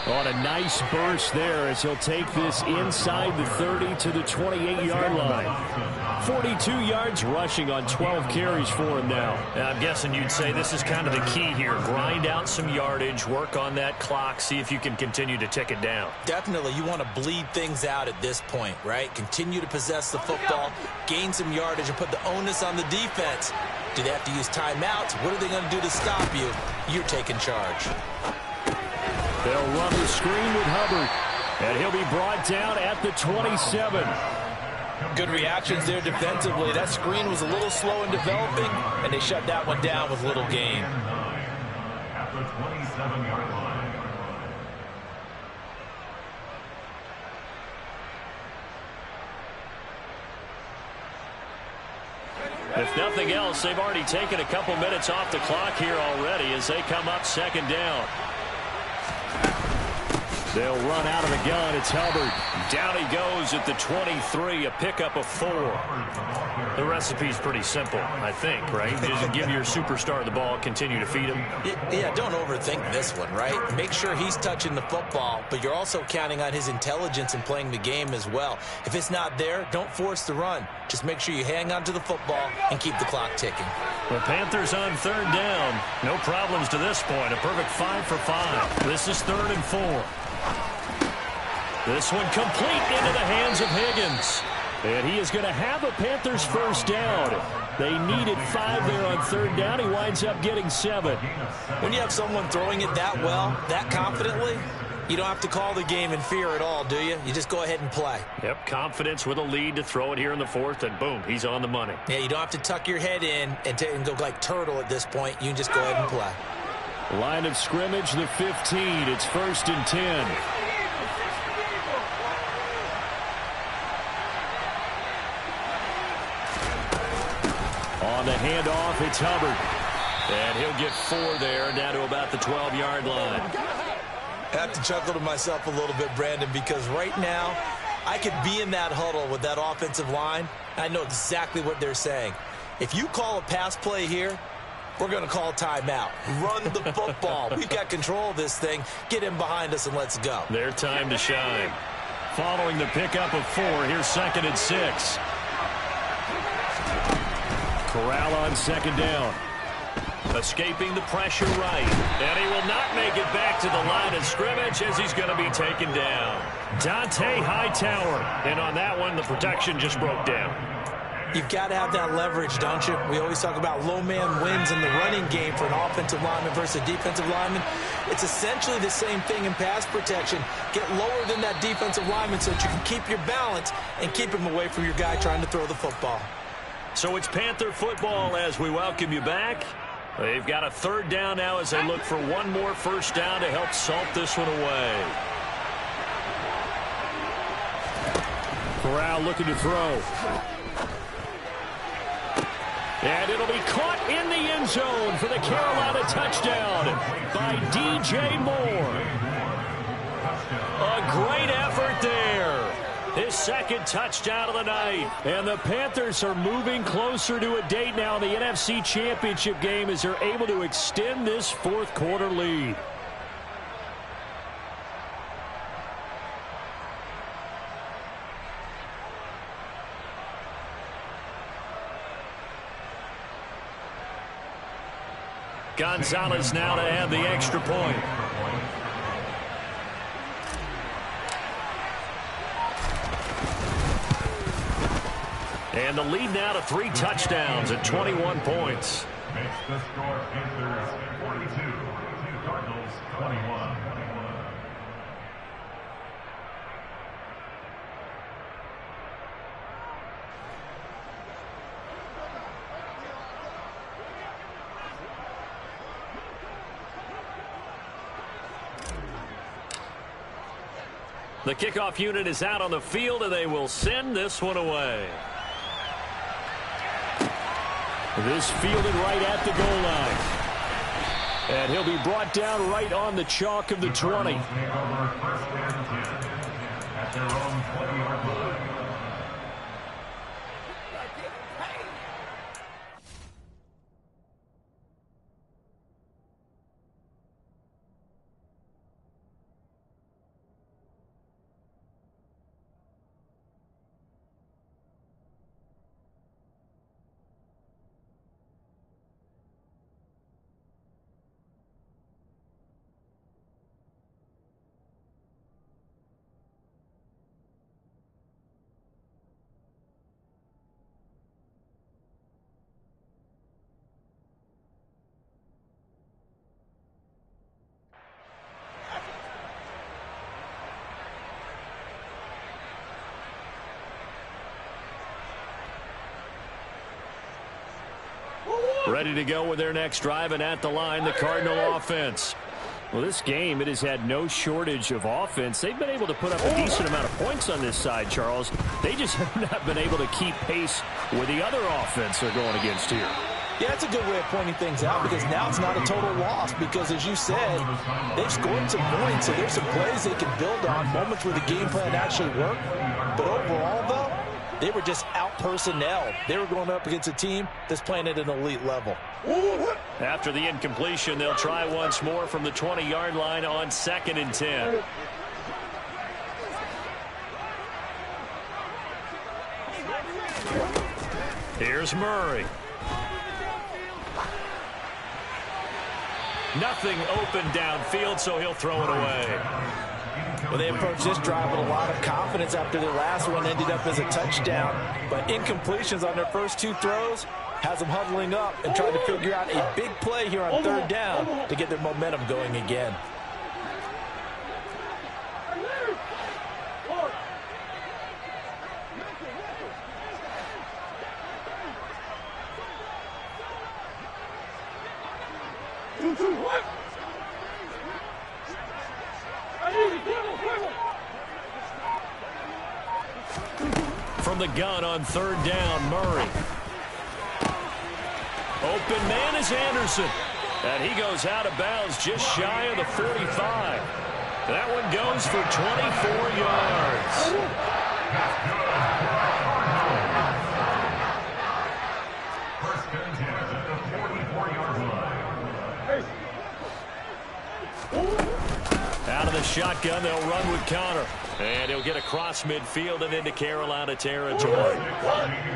On a nice burst there as he'll take this inside the 30 to the 28-yard line. 42 yards rushing on 12 carries for him now. I'm guessing you'd say this is kind of the key here. Grind out some yardage, work on that clock, see if you can continue to tick it down. Definitely. You want to bleed things out at this point, right? Continue to possess the football, gain some yardage, and put the onus on the defense. Do they have to use timeouts? What are they going to do to stop you? You're taking charge. They'll run the screen with Hubbard, and he'll be brought down at the 27. Good reactions there defensively. That screen was a little slow in developing, and they shut that one down with little gain. At the 27-yard line. If nothing else, they've already taken a couple minutes off the clock here already as they come up second down. They'll run out of the gun. It's Hubbard. Down he goes at the 23, a pickup of 4. The recipe's pretty simple, I think, right? Just give your superstar the ball, continue to feed him. Yeah, don't overthink this one, right? Make sure he's touching the football, but you're also counting on his intelligence in playing the game as well. If it's not there, don't force the run. Just make sure you hang on to the football and keep the clock ticking. The Panthers on third down. No problems to this point. A perfect 5 for 5. This is 3rd and 4. This one complete into the hands of Higgins. And he is going to have a Panthers first down. They needed 5 there on third down. He winds up getting 7. When you have someone throwing it that well, that confidently, you don't have to call the game in fear at all, do you? You just go ahead and play. Yep, confidence with a lead to throw it here in the 4th, and boom, he's on the money. Yeah, you don't have to tuck your head in and go like turtle at this point. You can just go ahead and play. Line of scrimmage, the 15. It's 1st and 10. On the handoff, it's Hubbard. And he'll get 4 there, down to about the 12-yard line. I have to chuckle to myself a little bit, Brandon, because right now I could be in that huddle with that offensive line. I know exactly what they're saying. If you call a pass play here, we're going to call timeout. Run the football. We've got control of this thing. Get him behind us and let's go. Their time to shine. Following the pickup of 4, here's 2nd and 6. Corral on 2nd down. Escaping the pressure right. And he will not make it back to the line of scrimmage as he's going to be taken down. Dante Hightower. And on that one, the protection just broke down. You've got to have that leverage, don't you? We always talk about low man wins in the running game for an offensive lineman versus a defensive lineman. It's essentially the same thing in pass protection. Get lower than that defensive lineman so that you can keep your balance and keep him away from your guy trying to throw the football. So it's Panther football as we welcome you back. They've got a 3rd down now as they look for one more first down to help salt this one away. Corral looking to throw. And it'll be caught in the end zone for the Carolina touchdown by DJ Moore. A great effort there. His 2nd touchdown of the night. And the Panthers are moving closer to a date now in the NFC Championship game as they're able to extend this 4th quarter lead. Gonzalez now to add the extra point. And the lead now to 3 touchdowns at 21 points. Makes the score Panthers 42, Cardinals 21. The kickoff unit is out on the field, and they will send this one away. This fielded right at the goal line. And he'll be brought down right on the chalk of the 20. Take over 1st and 10 at their own 20-yard line. Ready to go with their next drive, and at the line, the Cardinal offense. Well, this game, it has had no shortage of offense. They've been able to put up a decent amount of points on this side, Charles. They just have not been able to keep pace with the other offense they're going against here. Yeah, that's a good way of pointing things out, because now it's not a total loss, because as you said, they've scored some points, so there's some plays they can build on, moments where the game plan actually worked. But overall, though, they were just out-personnel. They were going up against a team that's playing at an elite level. After the incompletion, they'll try once more from the 20-yard line on 2nd and 10. Here's Murray. Nothing open downfield, so he'll throw it away. Well, they approached this drive with a lot of confidence after their last one ended up as a touchdown. But incompletions on their first 2 throws has them huddling up and trying to figure out a big play here on 3rd down to get their momentum going again. From the gun on 3rd down, Murray. Open man is Anderson. And he goes out of bounds just shy of the 45. That one goes for 24 yards. First and 10 at the 44-yard line. Out of the shotgun, they'll run with Connor. And he'll get across midfield and into Carolina territory.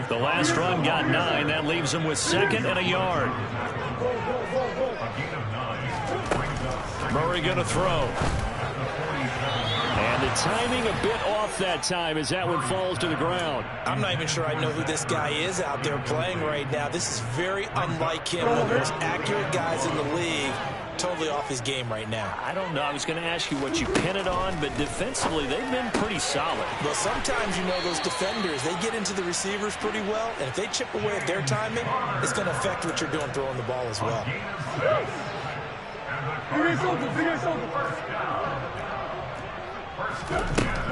The last run got 9. That leaves him with 2nd and a yard. Murray going to throw. And the timing a bit off that time as that one falls to the ground. I'm not even sure I know who this guy is out there playing right now. This is very unlike him. One of the most accurate guys in the league. Totally off his game right now. I don't know. I was going to ask you what you pin it on, but defensively, they've been pretty solid. Well, sometimes, you know, those defenders, they get into the receivers pretty well, and if they chip away at their timing, it's going to affect what you're doing throwing the ball as well.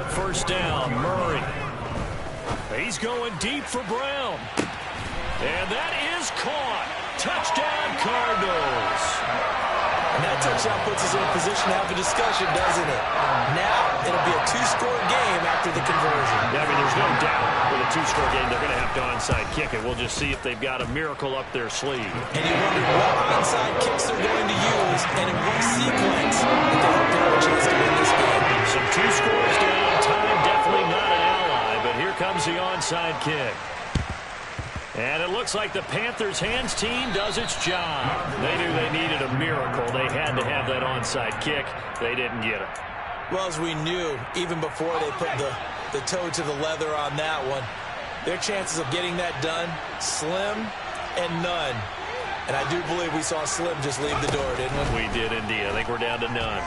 First down, Murray. He's going deep for Brown. And that is caught. Touchdown, Cardinals. And that touchdown puts us in a position to have a discussion, doesn't it? Now, it'll be a 2-score game after the conversion. Yeah, I mean, there's no doubt with a 2-score game, they're going to have to onside kick it. We'll just see if they've got a miracle up their sleeve. And you wonder what onside kicks they're going to use and in what sequence that they hope to have a chance to win this game. Some 2 scores down. Time definitely not an ally, but here comes the onside kick. And it looks like the Panthers' hands team does its job. They knew they needed a miracle. They had to have that onside kick. They didn't get it. Well, as we knew, even before they put the toe to the leather on that one, their chances of getting that done, slim and none. And I do believe we saw Slim just leave the door, didn't we? We did indeed. I think we're down to none.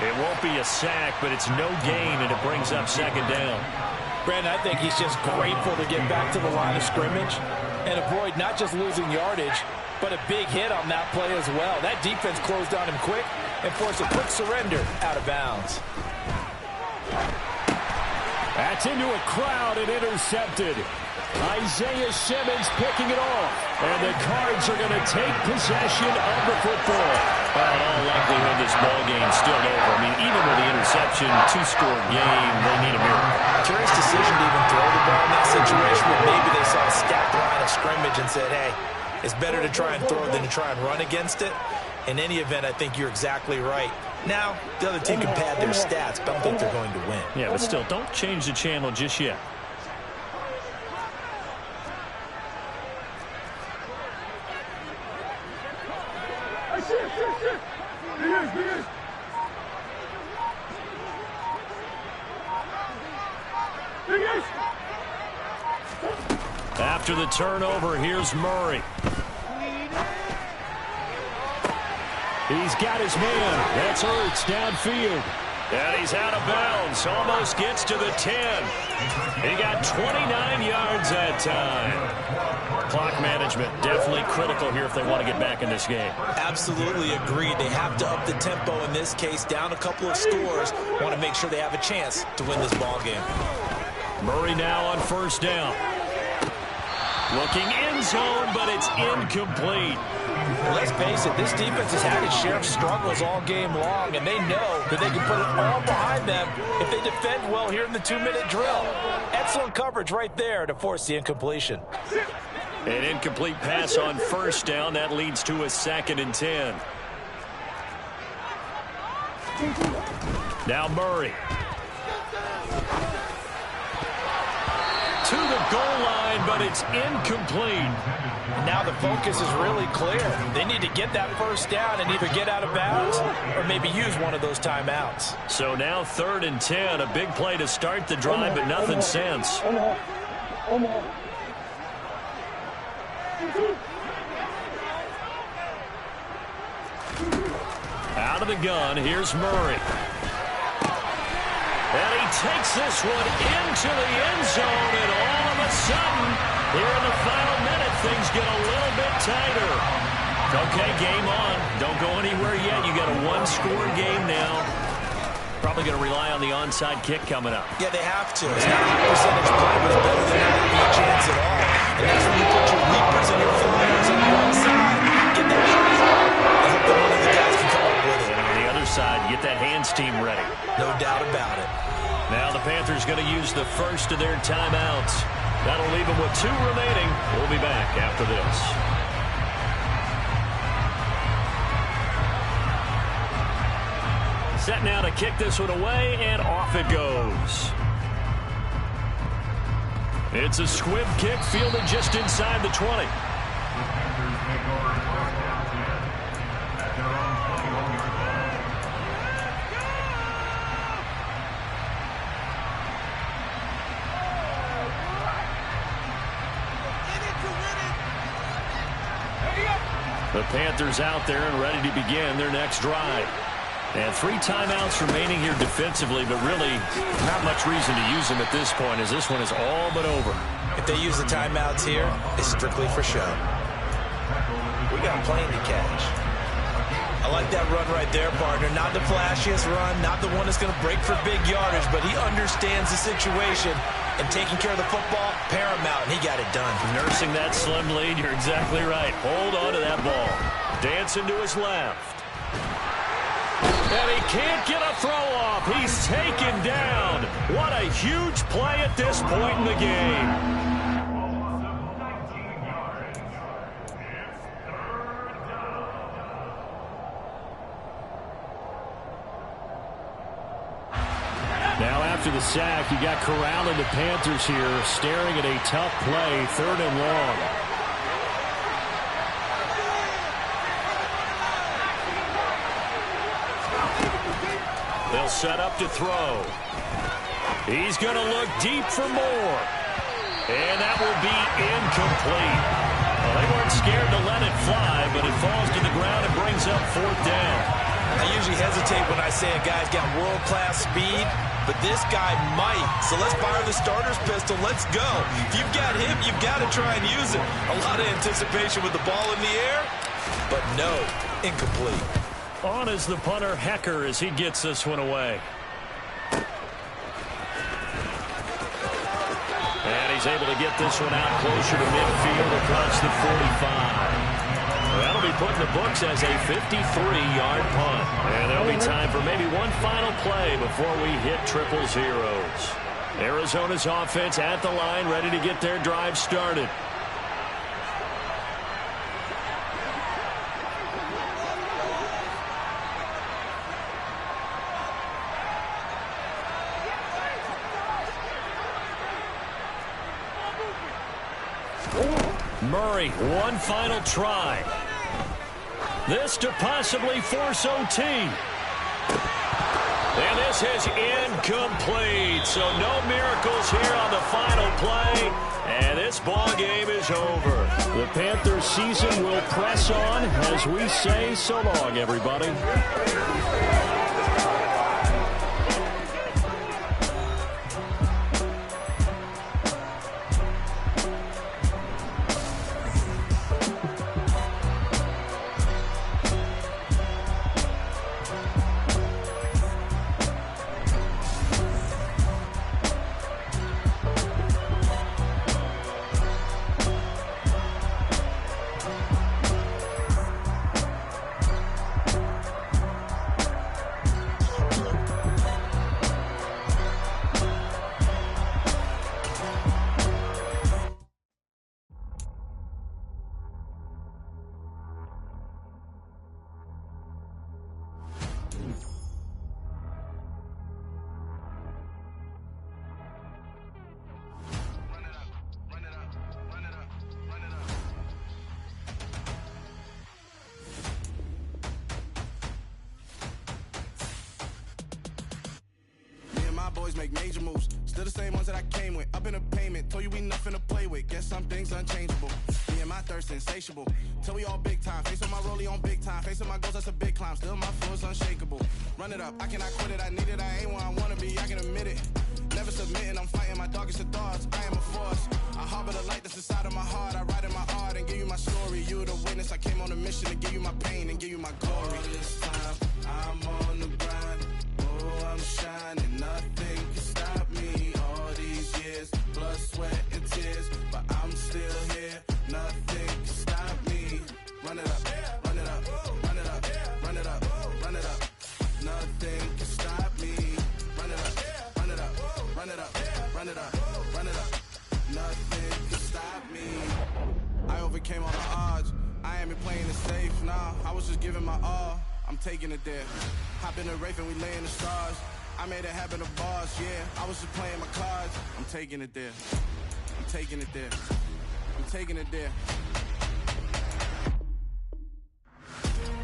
It won't be a sack, but it's no gain, and it brings up 2nd down. Brandon, I think he's just grateful to get back to the line of scrimmage and avoid not just losing yardage, but a big hit on that play as well. That defense closed on him quick and forced a quick surrender out of bounds. That's into a crowd and intercepted. Isaiah Simmons picking it off. And the Cards are going to take possession of the football. Well, in all likelihood, this ball game's still over. I mean, even with the interception, 2-score game, they need a miracle. Curious decision to even throw the ball in that situation, but maybe they saw a stacked line of scrimmage and said, hey, it's better to try and throw than to try and run against it. In any event, I think you're exactly right. Now, the other team can pad their stats, but I don't think they're going to win. Yeah, but still, don't change the channel just yet. After the turnover, here's Murray. He's got his man. That's Ertz downfield. And he's out of bounds. Almost gets to the 10. He got 29 yards that time. Clock management definitely critical here if they want to get back in this game. Absolutely agreed. They have to up the tempo in this case. Down a couple of scores. Want to make sure they have a chance to win this ball game. Murray now on first down. Looking end zone, but it's incomplete. Let's face it, this defense has had its share of struggles all game long, and they know that they can put it all behind them if they defend well here in the 2-minute drill. Excellent coverage right there to force the incompletion. An incomplete pass on first down. That leads to a 2nd and 10. Now Murray. To the goal line, but it's incomplete. Now the focus is really clear. They need to get that first down and either get out of bounds or maybe use one of those timeouts. So now 3rd and 10. A big play to start the drive, but nothing since. Out of the gun, here's Murray. And he takes this one into the end zone, and all of a sudden, here in the final minute, things get a little bit tighter. Okay, game on. Don't go anywhere yet. You got a one-score game now. Probably going to rely on the onside kick coming up. Yeah, they have to. It's not a high percentage play, but it's better than not having a chance at all. And that's when you put your leapers and your flyers on the one side. Get that shot. I hope that one of the guys can come up with it. And on the other side, get that hands team ready. No doubt about it. Now the Panthers going to use the first of their timeouts. That'll leave them with 2 remaining. We'll be back after this. Set now to kick this one away, and off it goes. It's a squib kick fielded just inside the 20. The Panthers out there and ready to begin their next drive. And 3 timeouts remaining here defensively, but really not much reason to use them at this point as this one is all but over. If they use the timeouts here, it's strictly for show. We got a plane to catch. I like that run right there, partner. Not the flashiest run, not the one that's going to break for big yardage, but he understands the situation. And taking care of the football, paramount, and he got it done. Nursing that slim lead, you're exactly right. Hold on to that ball. Dancing to his left. And he can't get a throw off. He's taken down. What a huge play at this point in the game. Now after the sack, you got Corral and the Panthers here staring at a tough play, 3rd and long. They'll set up to throw. He's going to look deep for more. And that will be incomplete. Well, they weren't scared to let it fly, but it falls to the ground and brings up 4th down. I usually hesitate when I say a guy's got world-class speed, but this guy might. So let's fire the starter's pistol. Let's go. If you've got him, you've got to try and use it. A lot of anticipation with the ball in the air, but no, incomplete. On is the punter, Hecker, as he gets this one away. And he's able to get this one out closer to midfield across the 45. That'll be put in the books as a 53-yard punt. And there'll be time for maybe one final play before we hit triple zeros. Arizona's offense at the line, ready to get their drive started. Murray, one final try. This to possibly force OT. And this is incomplete. So no miracles here on the final play. And this ball game is over. The Panthers season will press on as we say so long, everybody. boys make major moves. Still the same ones that I came with. Up in the payment, told you we nothing to play with. Guess some things unchangeable. Me and my thirst insatiable. Till we all big time. Face on my rollie on big time. Facing my goals, that's a big climb. Still my floor's unshakable. Run it up, I cannot quit it. I need it, I ain't where I wanna be. I can admit it. Never submitting, I'm fighting my darkest of thoughts. I am a force. I harbor the light that's inside of my heart. I write in my art and give you my story. You the witness. I came on a mission to give you my pain and give you my glory. All this time, I'm on the grind. Oh, I'm shining. Nothing can stop me. All these years, blood, sweat, and tears. But I'm still here. Nothing can stop me. Run it up, run it up, run it up, run it up, run it up. Nothing can stop me. Run it up, run it up, run it up, run it up, run it up. Nothing can stop me. I overcame all the odds. I ain't been playing it safe, nah. I was just giving my all. I'm taking it there. Hop in the Wraith and we lay in the stars. I made it happen to boss, yeah. I was just playing my cards. I'm taking it there. I'm taking it there. I'm taking it there.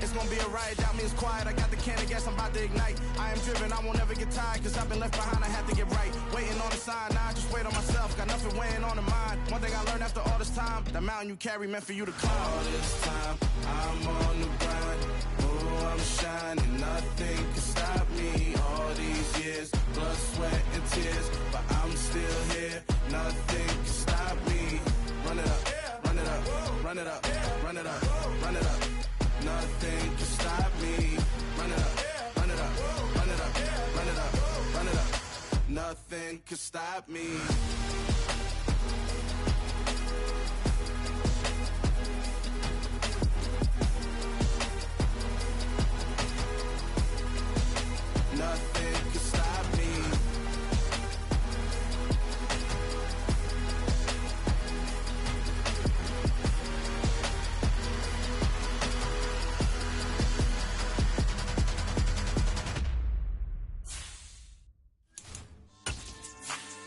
It's gonna be a riot, doubt me, it's quiet. I got the can of gas, I'm about to ignite. I am driven, I won't ever get tired, cause I've been left behind, I have to get right. Waiting on the sign, now I just wait on myself. Got nothing weighing on the mind. One thing I learned after all this time, the mountain you carry meant for you to climb. All this time, I'm on the grind. Oh, I'm shining, nothing can stop me. All these years, blood, sweat, and tears. But I'm still here, nothing can stop me. Run it up, run it up, run it up, run it up, run it up. Nothing can stop me. Run it up, run it up, run it up, run it up, run it up. Nothing can stop me. Nothing can stop me.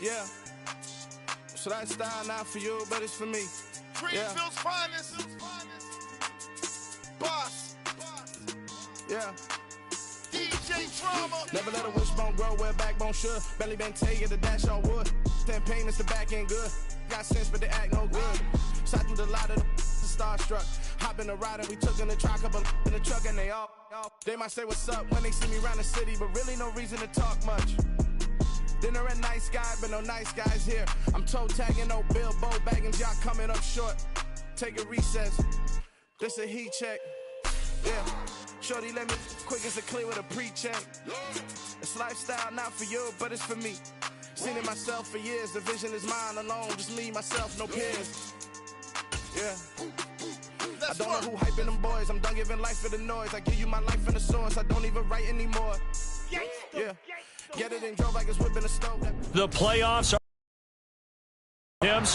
Yeah. So that style not for you, but it's for me. Greenfield's finest. Boss. Yeah. DJ Drama. Never let a wishbone grow where a backbone should. Belly been taken to dash on wood. Then pain is the back end good. Got sense, but they act no good. Shot through the lot of the starstruck. Hop in the ride and we took in the truck up in the truck and they all. They might say what's up when they see me around the city, but really no reason to talk much. Dinner at Nice Guy, but no nice guys here. I'm toe tagging, no Bilbo bagging, y'all coming up short. Take a recess. This a heat check. Yeah. Shorty let me quick as a clear with a pre-check. It's lifestyle not for you, but it's for me. Seen it myself for years. The vision is mine alone. Just me, myself, no peers. Yeah. I don't know who hyping them boys. I'm done giving life for the noise. I give you my life in the source. I don't even write anymore. Yeah. Get it and drove like it's whipping a stove. The playoffs are...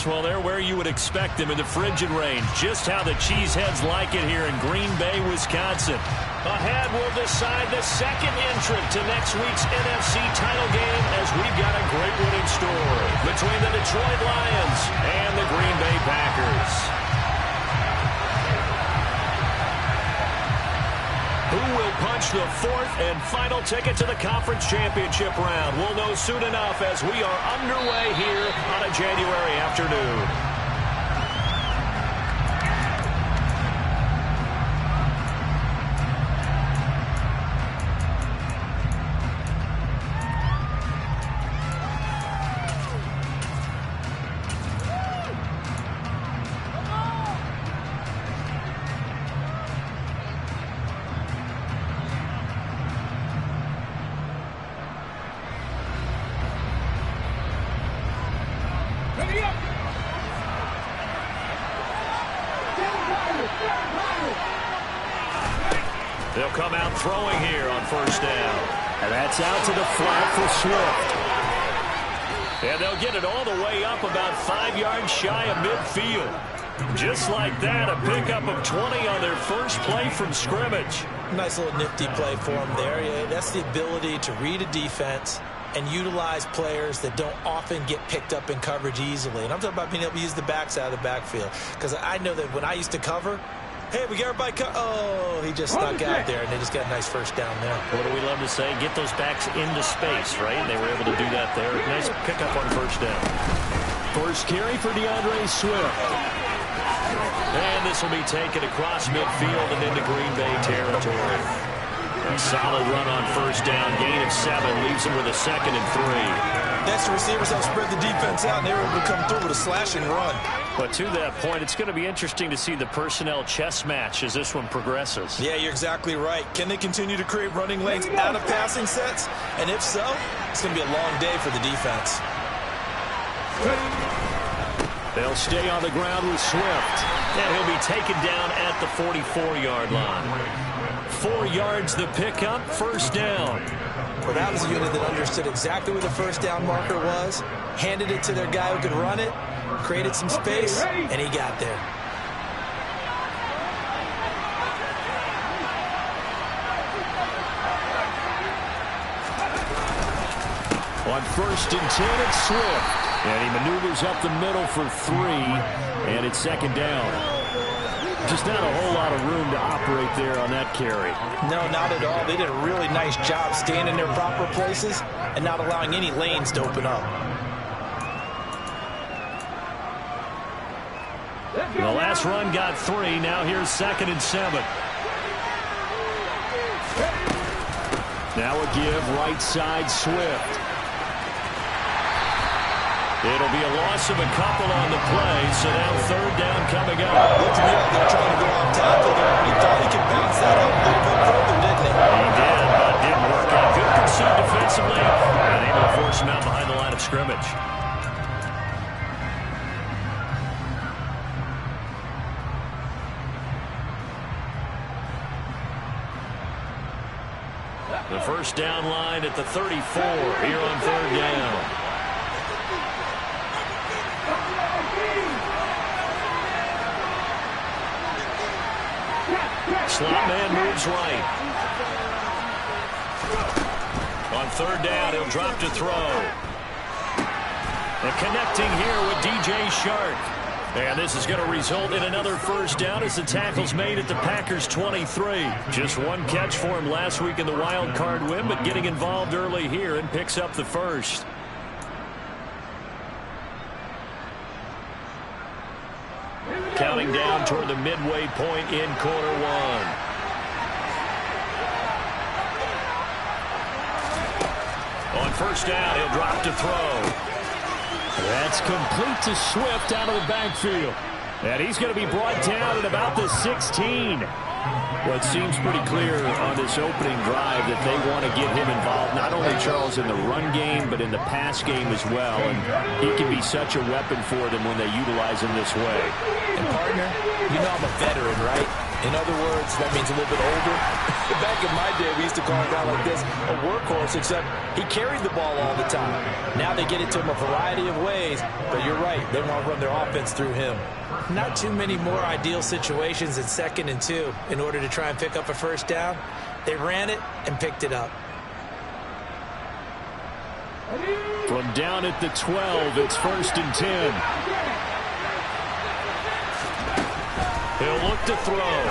Well, they're where you would expect them in the frigid range. Just how the Cheeseheads like it here in Green Bay, Wisconsin. Ahead will decide the second entrant to next week's NFC title game, as we've got a great one in store between the Detroit Lions and the Green Bay Packers. Who will punch the fourth and final ticket to the conference championship round? We'll know soon enough as we are underway here on a January afternoon. They'll come out throwing here on first down. And that's out to the flat for Swift. And they'll get it all the way up about 5 yards shy of midfield. Just like that, a pickup of 20 on their first play from scrimmage. Nice little nifty play for them there. Yeah, that's the ability to read a defense and utilize players that don't often get picked up in coverage easily. And I'm talking about being able to use the backs out of the backfield. Because I know that when I used to cover, Hey, we got everybody oh, he just snuck out there, and they just got a nice first down there. What do we love to say? Get those backs into space, right? They were able to do that there. Nice pickup on first down. First carry for DeAndre Swift. And this will be taken across midfield and into Green Bay territory. A solid run on first down. Gain of 7 leaves him with a 2nd and 3. Next, the receivers have spread the defense out, and they were able to come through with a slashing run. But to that point, it's going to be interesting to see the personnel chess match as this one progresses. Yeah, you're exactly right. Can they continue to create running lanes out of passing sets? And if so, it's going to be a long day for the defense. They'll stay on the ground with Swift. And he'll be taken down at the 44-yard line. 4 yards the pickup, first down. Well, that was a unit that understood exactly where the first down marker was, handed it to their guy who could run it, created some space, and he got there. On first and 10, it's Swift. And he maneuvers up the middle for 3, and it's 2nd down. Just not a whole lot of room to operate there on that carry. No, not at all. They did a really nice job staying in their proper places and not allowing any lanes to open up. The last run got 3. Now here's 2nd and 7. Now a give right side Swift. It'll be a loss of a couple on the play, so now 3rd down coming up. Looked to me like they're trying to go off tackle there. He thought he could bounce that up a little bit further, didn't he? He did, but didn't work out. Good pursuit defensively, and able to force him out behind the line of scrimmage. The first down line at the 34 here on 3rd down. Slot man moves right. On 3rd down, he'll drop to throw. And connecting here with DJ Chark. And this is going to result in another first down as the tackle's made at the Packers' 23. Just one catch for him last week in the wild card win, but getting involved early here and picks up the first. Counting down toward the midway point in quarter 1. On first down, he'll drop to throw. That's complete to Swift out of the backfield. And he's going to be brought down at about the 16. Well, it seems pretty clear on this opening drive that they want to get him involved, not only, Charles, in the run game, but in the pass game as well. And he can be such a weapon for them when they utilize him this way. And, partner, you know I'm a veteran, right? In other words, that means a little bit older. Back in my day, we used to call a guy like this a workhorse, except he carried the ball all the time. Now they get it to him a variety of ways, but you're right, they want to run their offense through him. Not too many more ideal situations in 2nd and 2 in order to try and pick up a first down. They ran it and picked it up. From down at the 12, it's 1st and 10. He'll look to throw.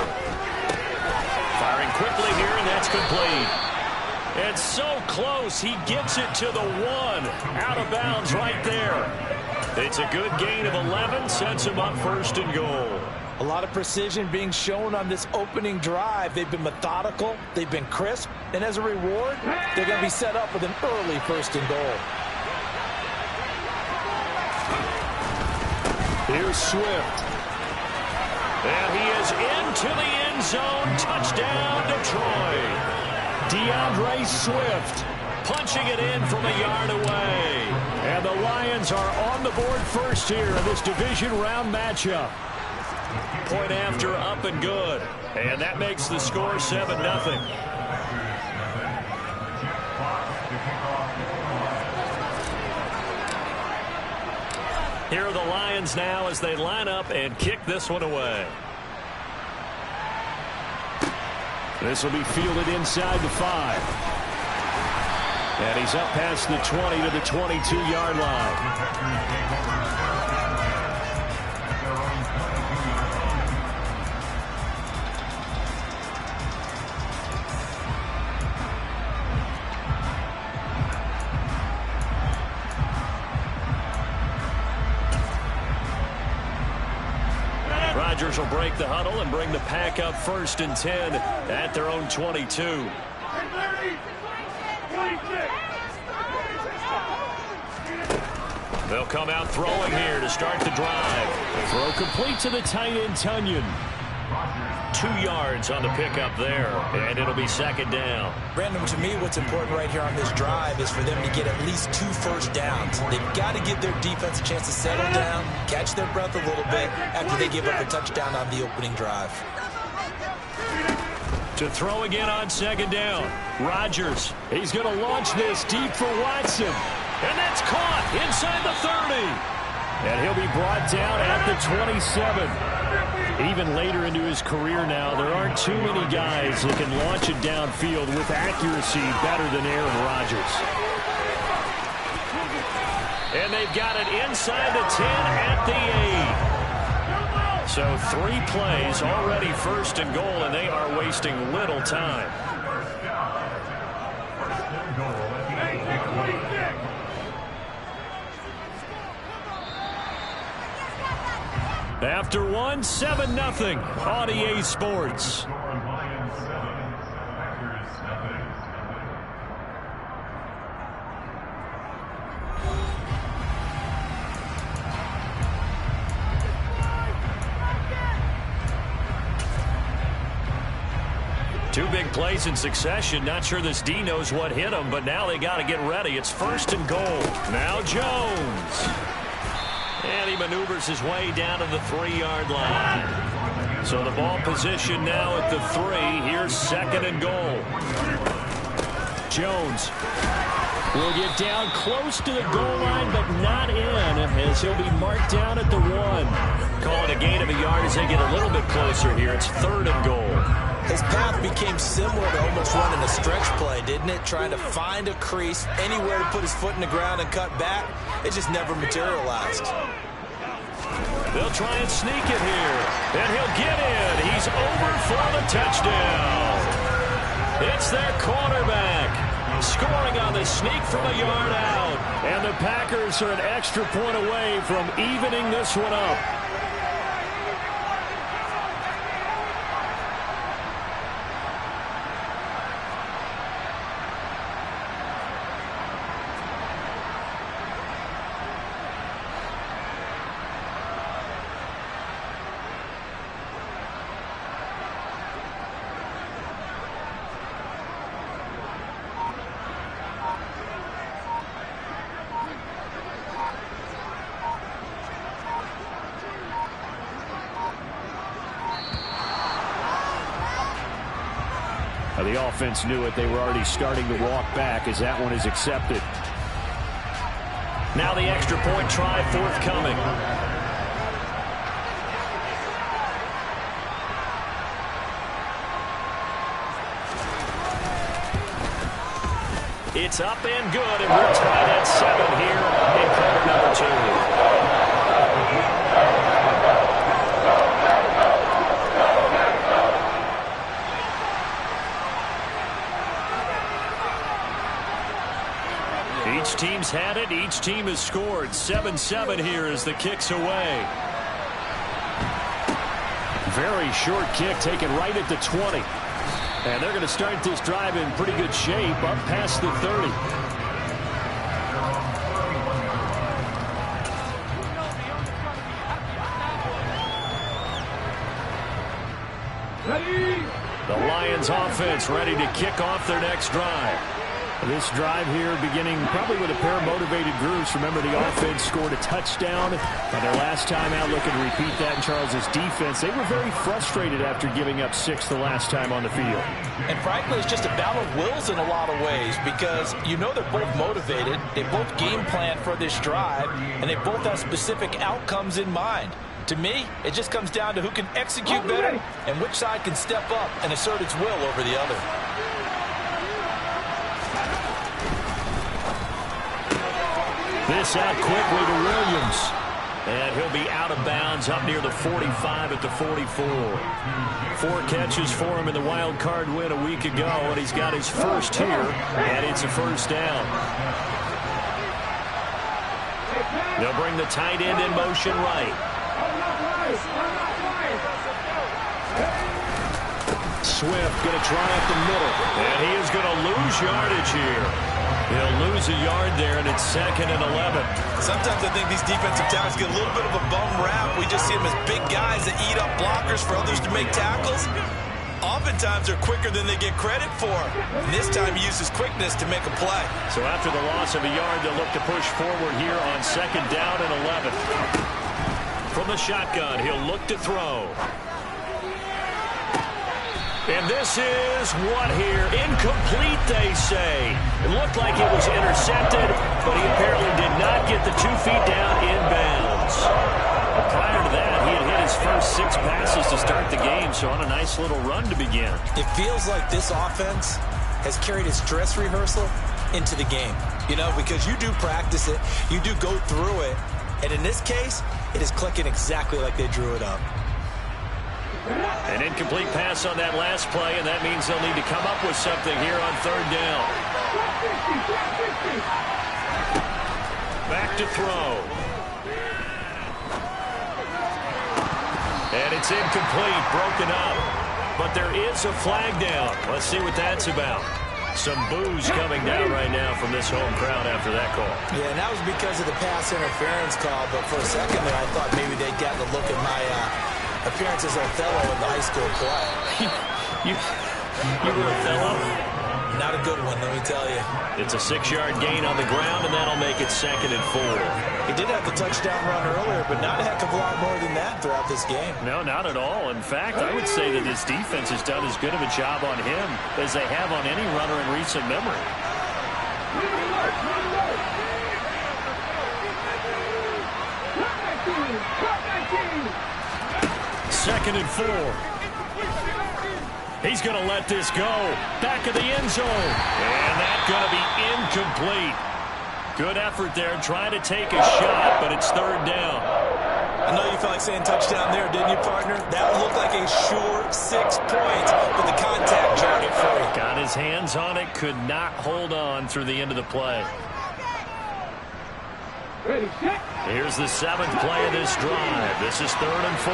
Firing quickly here, and that's complete. And so close, he gets it to the 1. Out of bounds right there. It's a good gain of 11, sets him up 1st and goal. A lot of precision being shown on this opening drive. They've been methodical, they've been crisp, and as a reward, they're going to be set up with an early 1st and goal. Here's Swift. And he is into the end zone. Touchdown, Detroit. DeAndre Swift punching it in from a yard away. And the Lions are on the board first here in this division round matchup. Point after, up and good. And that makes the score 7-0. Here are the Lions now as they line up and kick this one away. This will be fielded inside the 5. And he's up past the 20 to the 22-yard line. Rodgers will break the huddle and bring the pack up 1st and 10 at their own 22. They'll come out throwing here to start the drive. Throw complete to the tight end, Tonyan. 2 yards on the pickup there, and it'll be 2nd down. Brandon, to me, what's important right here on this drive is for them to get at least 2 first downs. They've got to give their defense a chance to settle down, catch their breath a little bit after they give up a touchdown on the opening drive. To throw again on 2nd down. Rodgers. He's going to launch this deep for Watson. And that's caught inside the 30. And he'll be brought down at the 27. Even later into his career now, there aren't too many guys that can launch it downfield with accuracy better than Aaron Rodgers. And they've got it inside the 10 at the 8. So 3 plays already 1st and goal, and they are wasting little time. After 1, 7-0 on EA Sports. Two big plays in succession. Not sure this D knows what hit him, but now they got to get ready. It's 1st and goal. Now Jones. And he maneuvers his way down to the 3-yard line. So the ball position now at the 3. Here's 2nd and goal. Jones will get down close to the goal line, but not in, as he'll be marked down at the 1. Call it a gain of a yard as they get a little bit closer here. It's 3rd and goal. His path became similar to almost running a stretch play, didn't it? Trying to find a crease, anywhere to put his foot in the ground and cut back. It just never materialized. They'll try and sneak it here. And he'll get in. He's over for the touchdown. It's their quarterback scoring on the sneak from a yard out. And the Packers are an extra point away from evening this one up. The offense knew it. They were already starting to walk back as that one is accepted. Now the extra point try forthcoming. It's up and good, and we're tied at 7 here in quarter number 2. Each team's had it. Each team has scored. 7-7 here as the kick's away. Very short kick taken right at the 20. And they're going to start this drive in pretty good shape up past the 30. The Lions offense ready to kick off their next drive. This drive here beginning probably with a pair of motivated groups. Remember, the offense scored a touchdown on their last time out, looking to repeat that in Charles's defense. They were very frustrated after giving up 6 the last time on the field. And frankly, it's just a battle of wills in a lot of ways because you know they're both motivated. They both game plan for this drive, and they both have specific outcomes in mind. To me, it just comes down to who can execute better and which side can step up and assert its will over the other. This out quickly to Williams. And he'll be out of bounds up near the 45 at the 44. 4 catches for him in the wild card win a week ago, and he's got his first here, and it's a first down. They'll bring the tight end in motion right. Swift going to try up the middle. And he is going to lose yardage here. He'll lose a yard there, and it's 2nd and 11. Sometimes I think these defensive tackles get a little bit of a bum rap. We just see them as big guys that eat up blockers for others to make tackles. Oftentimes they're quicker than they get credit for. And this time he uses quickness to make a play. So after the loss of a yard, they'll look to push forward here on 2nd down and 11. From the shotgun, he'll look to throw. And this is what here? Incomplete, they say. It looked like it was intercepted, but he apparently did not get the 2 feet down inbounds. But prior to that, he had hit his first 6 passes to start the game, so on a nice little run to begin. It feels like this offense has carried its dress rehearsal into the game. You know, because you do practice it, you do go through it, and in this case, it is clicking exactly like they drew it up. An incomplete pass on that last play, and that means they'll need to come up with something here on 3rd down. Back to throw. And it's incomplete, broken up. But there is a flag down. Let's see what that's about. Some boos coming down right now from this home crowd after that call. Yeah, and that was because of the pass interference call, but for a second there, I thought maybe they'd gotten a look at my appearance as Othello in the high school play. You were Othello? Not a good one, let me tell you. It's a 6-yard gain on the ground, and that'll make it 2nd and 4. He did have the touchdown run earlier, but not a heck of a lot more than that throughout this game. No, not at all. In fact, I would say that this defense has done as good of a job on him as they have on any runner in recent memory. Second and 4. He's going to let this go. Back of the end zone. And that's going to be incomplete. Good effort there trying to take a shot, but it's 3rd down. I know you felt like saying touchdown there, didn't you, partner? That looked like a sure 6 points, but the contact jarred it free. Got his hands on it, could not hold on through the end of the play. Here's the 7th play of this drive. This is 3rd and 4.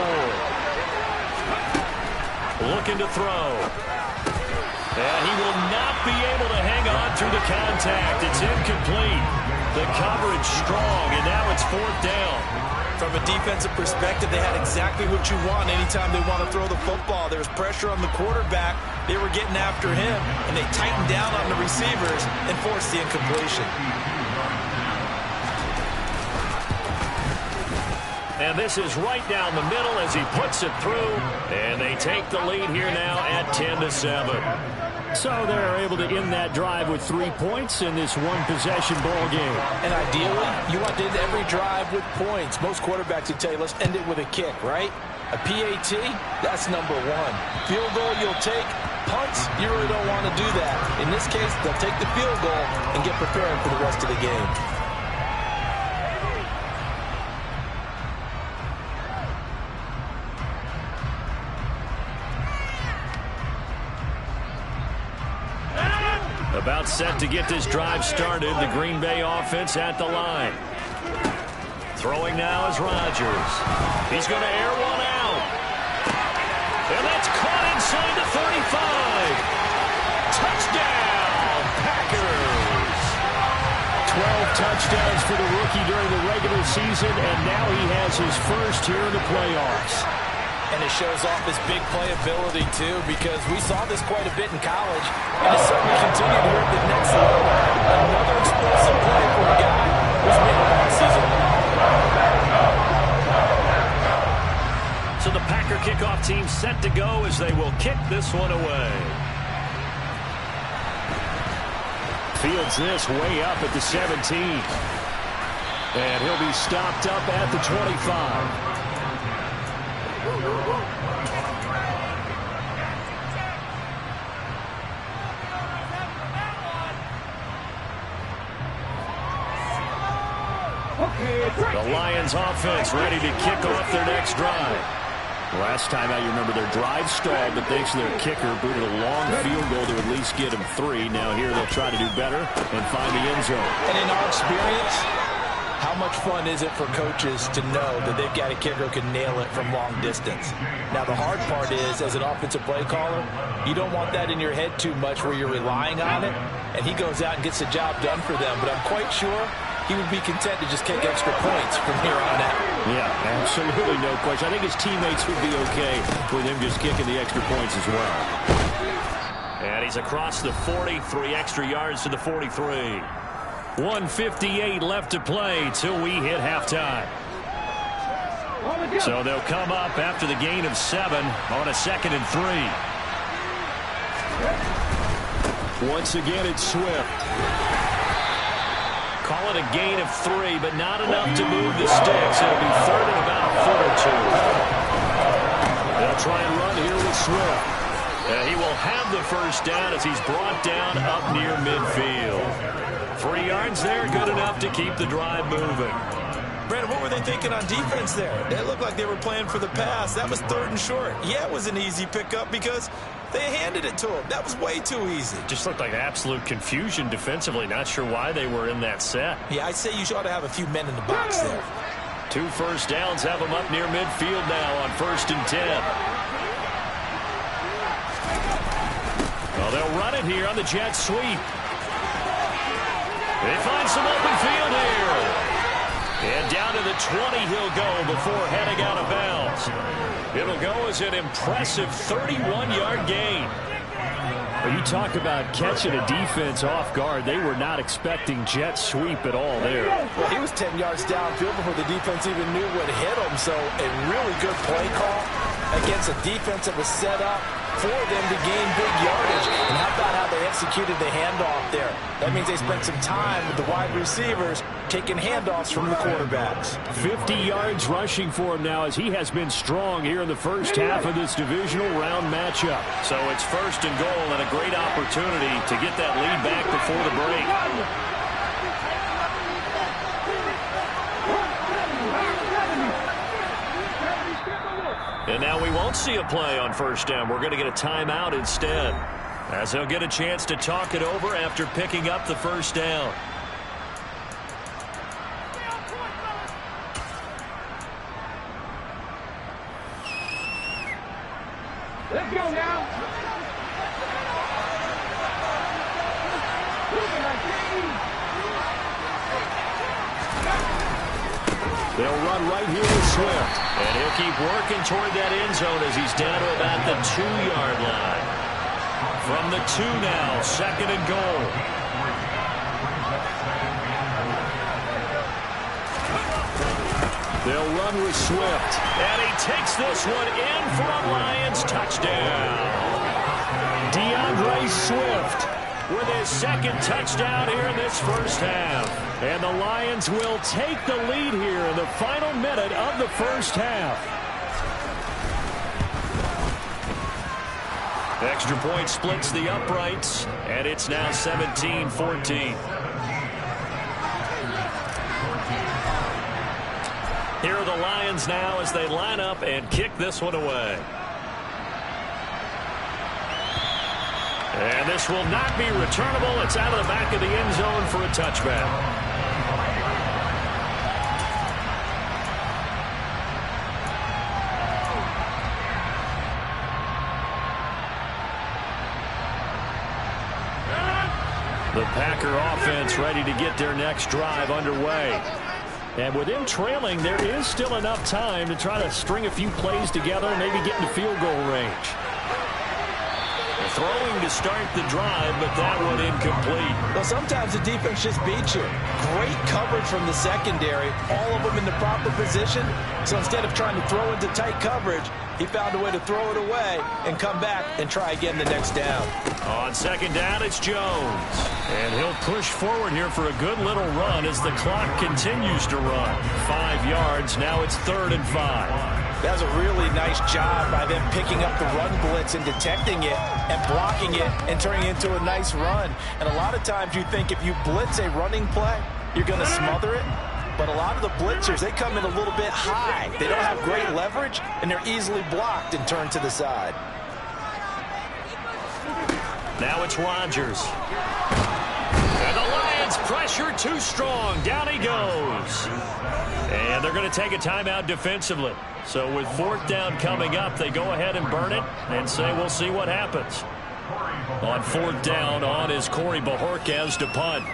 Looking to throw. And he will not be able to hang on through the contact. It's incomplete. The coverage strong, and now it's 4th down. From a defensive perspective, they had exactly what you want anytime they want to throw the football. There was pressure on the quarterback. They were getting after him, and they tightened down on the receivers and forced the incompletion. And this is right down the middle as he puts it through. And they take the lead here now at 10-7. So they're able to end that drive with 3 points in this one-possession ball game. And ideally, you want to end every drive with points. Most quarterbacks would tell you, let's end it with a kick, right? A PAT, that's number 1. Field goal, you'll take. Punts, you really don't want to do that. In this case, they'll take the field goal and get prepared for the rest of the game. About set to get this drive started. The Green Bay offense at the line. Throwing now is Rodgers. He's going to air one out. And that's caught inside the 35. Touchdown, Packers. 12 touchdowns for the rookie during the regular season, and now he has his first here in the playoffs. And it shows off his big playability, too, because we saw this quite a bit in college, and it certainly continued here at the next level. Another explosive play for a guy who's made a long season. So the Packer kickoff team set to go as they will kick this one away. Fields this way up at the 17. And he'll be stopped up at the 25. The Lions offense ready to kick off their next drive. Last time out, you remember their drive stalled, but thanks to their kicker, booted a long field goal to at least get them 3. Now here they'll try to do better and find the end zone. And in our experience, How much fun is it for coaches to know that they've got a kicker who can nail it from long distance? Now, the hard part is, as an offensive play caller, you don't want that in your head too much where you're relying on it, and he goes out and gets the job done for them. But I'm quite sure he would be content to just kick extra points from here on out. Yeah, absolutely no question. I think his teammates would be okay with him just kicking the extra points as well. And he's across the 40, 3 extra yards to the 43. 1:58 left to play till we hit halftime. So they'll come up after the gain of 7 on a 2nd and 3. Once again, it's Swift. Call it a gain of 3, but not enough to move the sticks. It'll be 3rd and about a foot or 2. They'll try and run here with Swift. He will have the first down as he's brought down up near midfield. 3 yards there, good enough to keep the drive moving. Brandon, what were they thinking on defense there? It looked like they were playing for the pass. That was 3rd and short. Yeah, it was an easy pickup because they handed it to him. That was way too easy. Just looked like absolute confusion defensively. Not sure why they were in that set. Yeah, I'd say you ought to have a few men in the box there. 2 first downs have them up near midfield now on 1st and 10. Well, they'll run it here on the jet sweep. They find some open field here. And down to the 20 he'll go before heading out of bounds. It'll go as an impressive 31-yard gain. Well, you talk about catching a defense off guard. They were not expecting jet sweep at all there. Well, he was 10 yards downfield before the defense even knew what hit him. So a really good play call against a defense that was set up for them to gain big yardage. And how about how they executed the handoff there? That means they spent some time with the wide receivers taking handoffs from the quarterbacks. 50 yards rushing for him now as he has been strong here in the first half of this divisional round matchup. So it's 1st and goal and a great opportunity to get that lead back before the break. And now we won't see a play on 1st down. We're going to get a timeout instead, as he'll get a chance to talk it over after picking up the 1st down. Let's go now. They'll run right here with Swift. And he'll keep working toward that end zone as he's down to about the 2-yard line. From the 2 now, 2nd and goal. They'll run with Swift. And he takes this one in for a Lions touchdown. DeAndre Swift with his 2nd touchdown here in this first half. And the Lions will take the lead here in the final minute of the first half. Extra point splits the uprights, and it's now 17-14. Here are the Lions now as they line up and kick this one away. And this will not be returnable. It's out of the back of the end zone for a touchback. The Packer offense ready to get their next drive underway. And with them trailing, there is still enough time to try to string a few plays together and maybe get into field goal range. Throwing to start the drive, but that one incomplete. Well, sometimes the defense just beats you. Great coverage from the secondary, all of them in the proper position. So instead of trying to throw into tight coverage, he found a way to throw it away and come back and try again the next down. On 2nd down, it's Jones. And he'll push forward here for a good little run as the clock continues to run. 5 yards, now it's 3rd and 5. That was a really nice job by them picking up the run blitz and detecting it and blocking it and turning it into a nice run. And a lot of times you think if you blitz a running play, you're going to smother it. But a lot of the blitzers, they come in a little bit high. They don't have great leverage, and they're easily blocked and turned to the side. Now it's Rodgers. And the Lions pressure pressure too strong. Down he goes. And they're going to take a timeout defensively. So with fourth down coming up, they go ahead and burn it and say we'll see what happens. On fourth down, on is Corey Bojorquez to punt.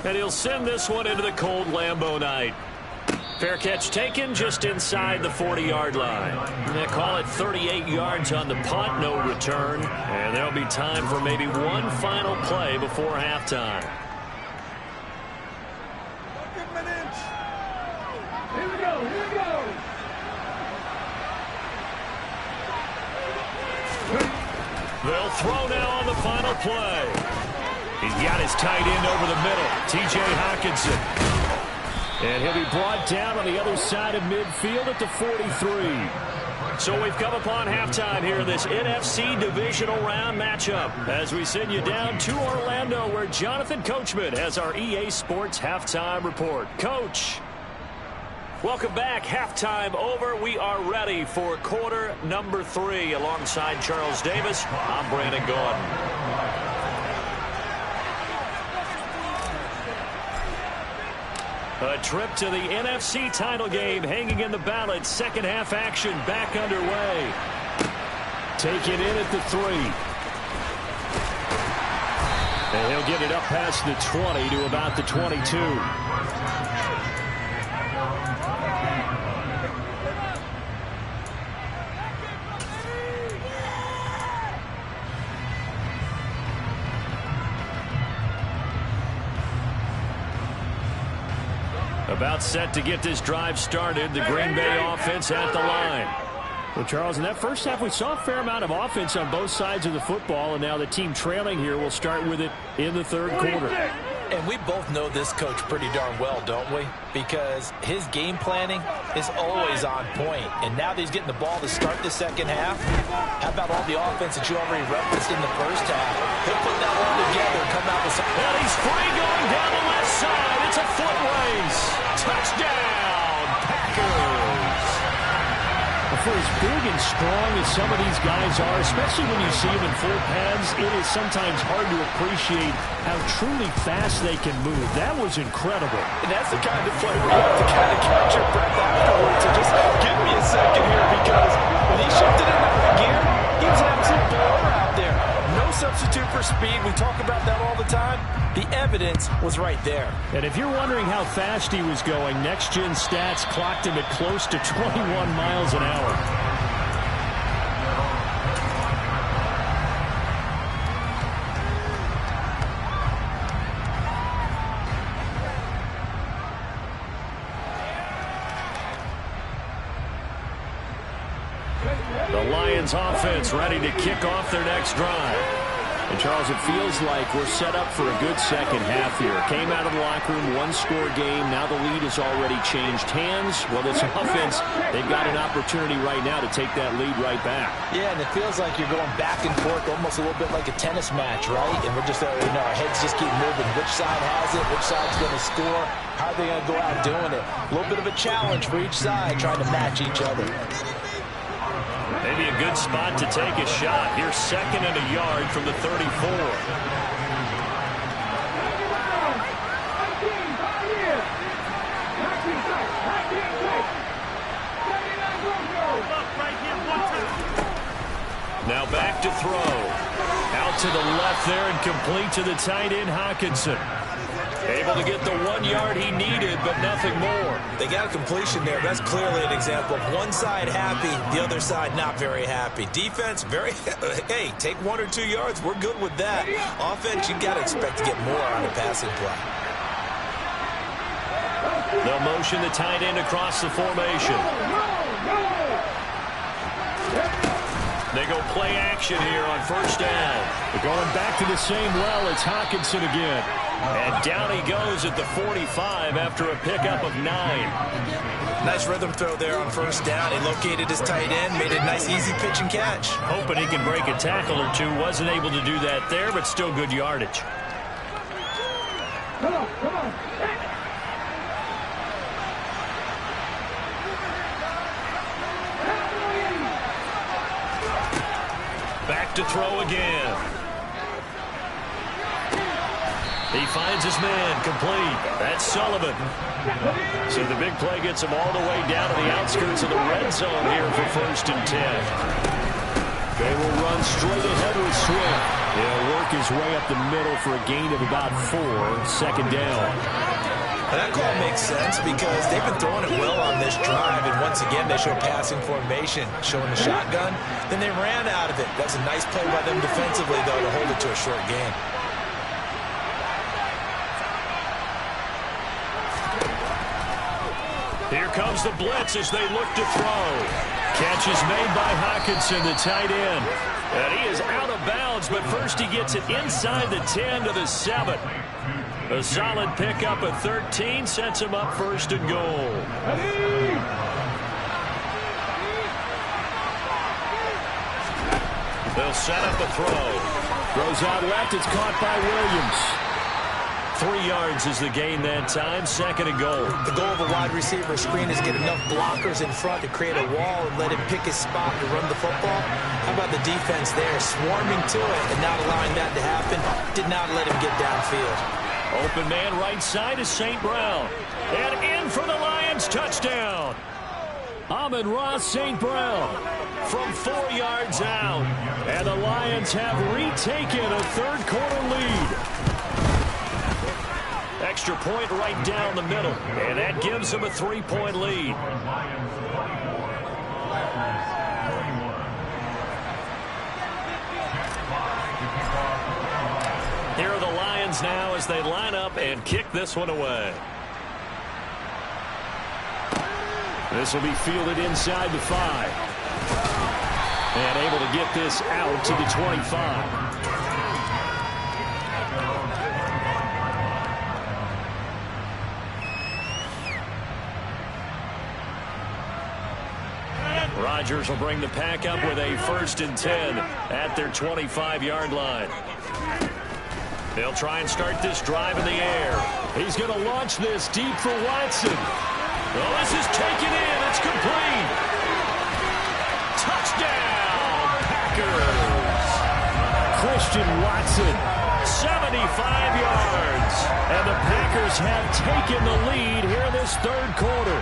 And he'll send this one into the cold Lambeau night. Fair catch taken just inside the 40-yard line. They call it 38 yards on the punt, no return. And there'll be time for maybe one final play before halftime. Here we go, here we go. They'll throw now on the final play. He's got his tight end over the middle, T.J. Hockenson. And he'll be brought down on the other side of midfield at the 43. So we've come upon halftime here in this NFC divisional round matchup as we send you down to Orlando where Jonathan Coachman has our EA Sports halftime report. Coach, welcome back. Halftime over. We are ready for quarter number 3 alongside Charles Davis. I'm Brandon Gaudin. A trip to the NFC title game hanging in the balance. Second half action back underway. Take it in at the 3. And he'll get it up past the 20 to about the 22. About set to get this drive started. The Green Bay offense at the line. Well, Charles, in that first half, we saw a fair amount of offense on both sides of the football, and now the team trailing here will start with it in the third quarter. And we both know this coach pretty darn well, don't we? Because his game planning is always on point. And now that he's getting the ball to start the second half, how about all the offense that you already referenced in the first half? He'll put that all together and come out with some... And he's free going down the left side. It's a foot race. Touchdown, Packers. For as big and strong as some of these guys are, especially when you see them in full pads, it is sometimes hard to appreciate how truly fast they can move. That was incredible. And that's the kind of play where you have to kind of catch your breath afterwards. So just give me a second here, because when he shifted into that gear, he was an absolute blower out there. No substitute for speed. We talk about that all the time. The evidence was right there. And if you're wondering how fast he was going, Next Gen Stats clocked him at close to 21 miles an hour. The Lions offense ready to kick off their next drive. And, Charles, it feels like we're set up for a good second half here. Came out of the locker room, one-score game. Now the lead has already changed hands. Well, this offense, they've got an opportunity right now to take that lead right back. Yeah, and it feels like you're going back and forth almost a little bit like a tennis match, right? And we're just, our heads just keep moving. Which side has it? Which side's going to score? How are they going to go out doing it? A little bit of a challenge for each side trying to match each other. Maybe a good spot to take a shot. Here's second and a yard from the 34. Now back to throw. Out to the left there and complete to the tight end, Hockenson. Able to get the 1 yard he needed, but nothing more. They got a completion there. That's clearly an example of one side happy, the other side not very happy. Defense, very, hey, take 1 or 2 yards. We're good with that. Offense, you got to expect to get more on a passing play. They'll motion the tight end across the formation. They go play action here on first down. They're going back to the same well. It's Hockenson again. And down he goes at the 45 after a pickup of 9. Nice rhythm throw there on first down. He located his tight end, made a nice easy pitch and catch. Hoping he can break a tackle or two. Wasn't able to do that there, but still good yardage. Come on, come on. Back to throw again. He finds his man, complete. That's Sullivan. So the big play gets him all the way down to the outskirts of the red zone here for 1st and 10. They will run straight ahead with Swift. He'll work his way up the middle for a gain of about 4, 2nd down. And that call makes sense because they've been throwing it well on this drive, and once again they show passing formation, showing the shotgun. Then they ran out of it. That's a nice play by them defensively, though, to hold it to a short gain. Here comes the blitz as they look to throw. Catch is made by Hockenson, the tight end. And he is out of bounds, but first he gets it inside the 10 to the 7. A solid pickup at 13 sets him up 1st and goal. They'll set up a throw. Throws out left. It's caught by Williams. 3 yards is the gain that time, 2nd and goal. The goal of a wide receiver screen is get enough blockers in front to create a wall and let him pick his spot to run the football. How about the defense there, swarming to it and not allowing that to happen? Did not let him get downfield. Open man right side is St. Brown. And in for the Lions, touchdown. Amon-Ra St. Brown from 4 yards out. And the Lions have retaken a 3rd quarter lead. Extra point right down the middle. And that gives them a 3-point lead. Here are the Lions now as they line up and kick this one away. This will be fielded inside the 5. And able to get this out to the 25. Rodgers will bring the pack up with a 1st and 10 at their 25-yard line. They'll try and start this drive in the air. He's going to launch this deep for Watson. Well, this is taken in. It's complete. Touchdown, Packers. Christian Watson. 75 yards. And the Packers have taken the lead here in this 3rd quarter.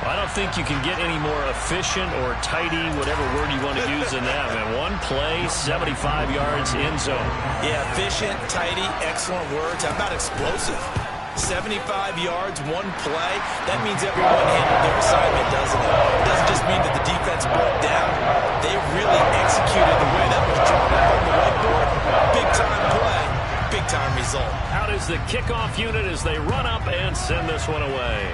I don't think you can get any more efficient or tidy, whatever word you want to use in that, man. One play, 75 yards, end zone. Yeah, efficient, tidy, excellent words. How about explosive? 75 yards, one play. That means everyone handled their assignment, doesn't it? It doesn't just mean that the defense broke down. They really executed the way that was drawn up on the whiteboard. Big-time play, big-time result. Out is the kickoff unit as they run up and send this one away.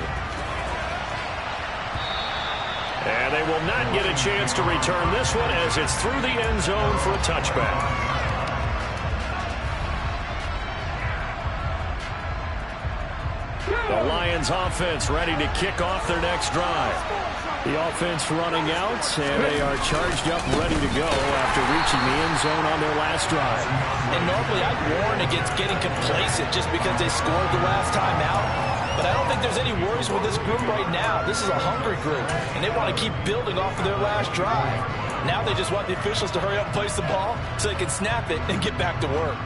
And they will not get a chance to return this one as it's through the end zone for a touchback. The Lions offense ready to kick off their next drive. The offense running out, and they are charged up ready to go after reaching the end zone on their last drive. And normally I'd warn against getting complacent just because they scored the last time out. But I don't think there's any worries with this group right now. This is a hungry group, and they want to keep building off of their last drive. Now they just want the officials to hurry up and place the ball so they can snap it and get back to work.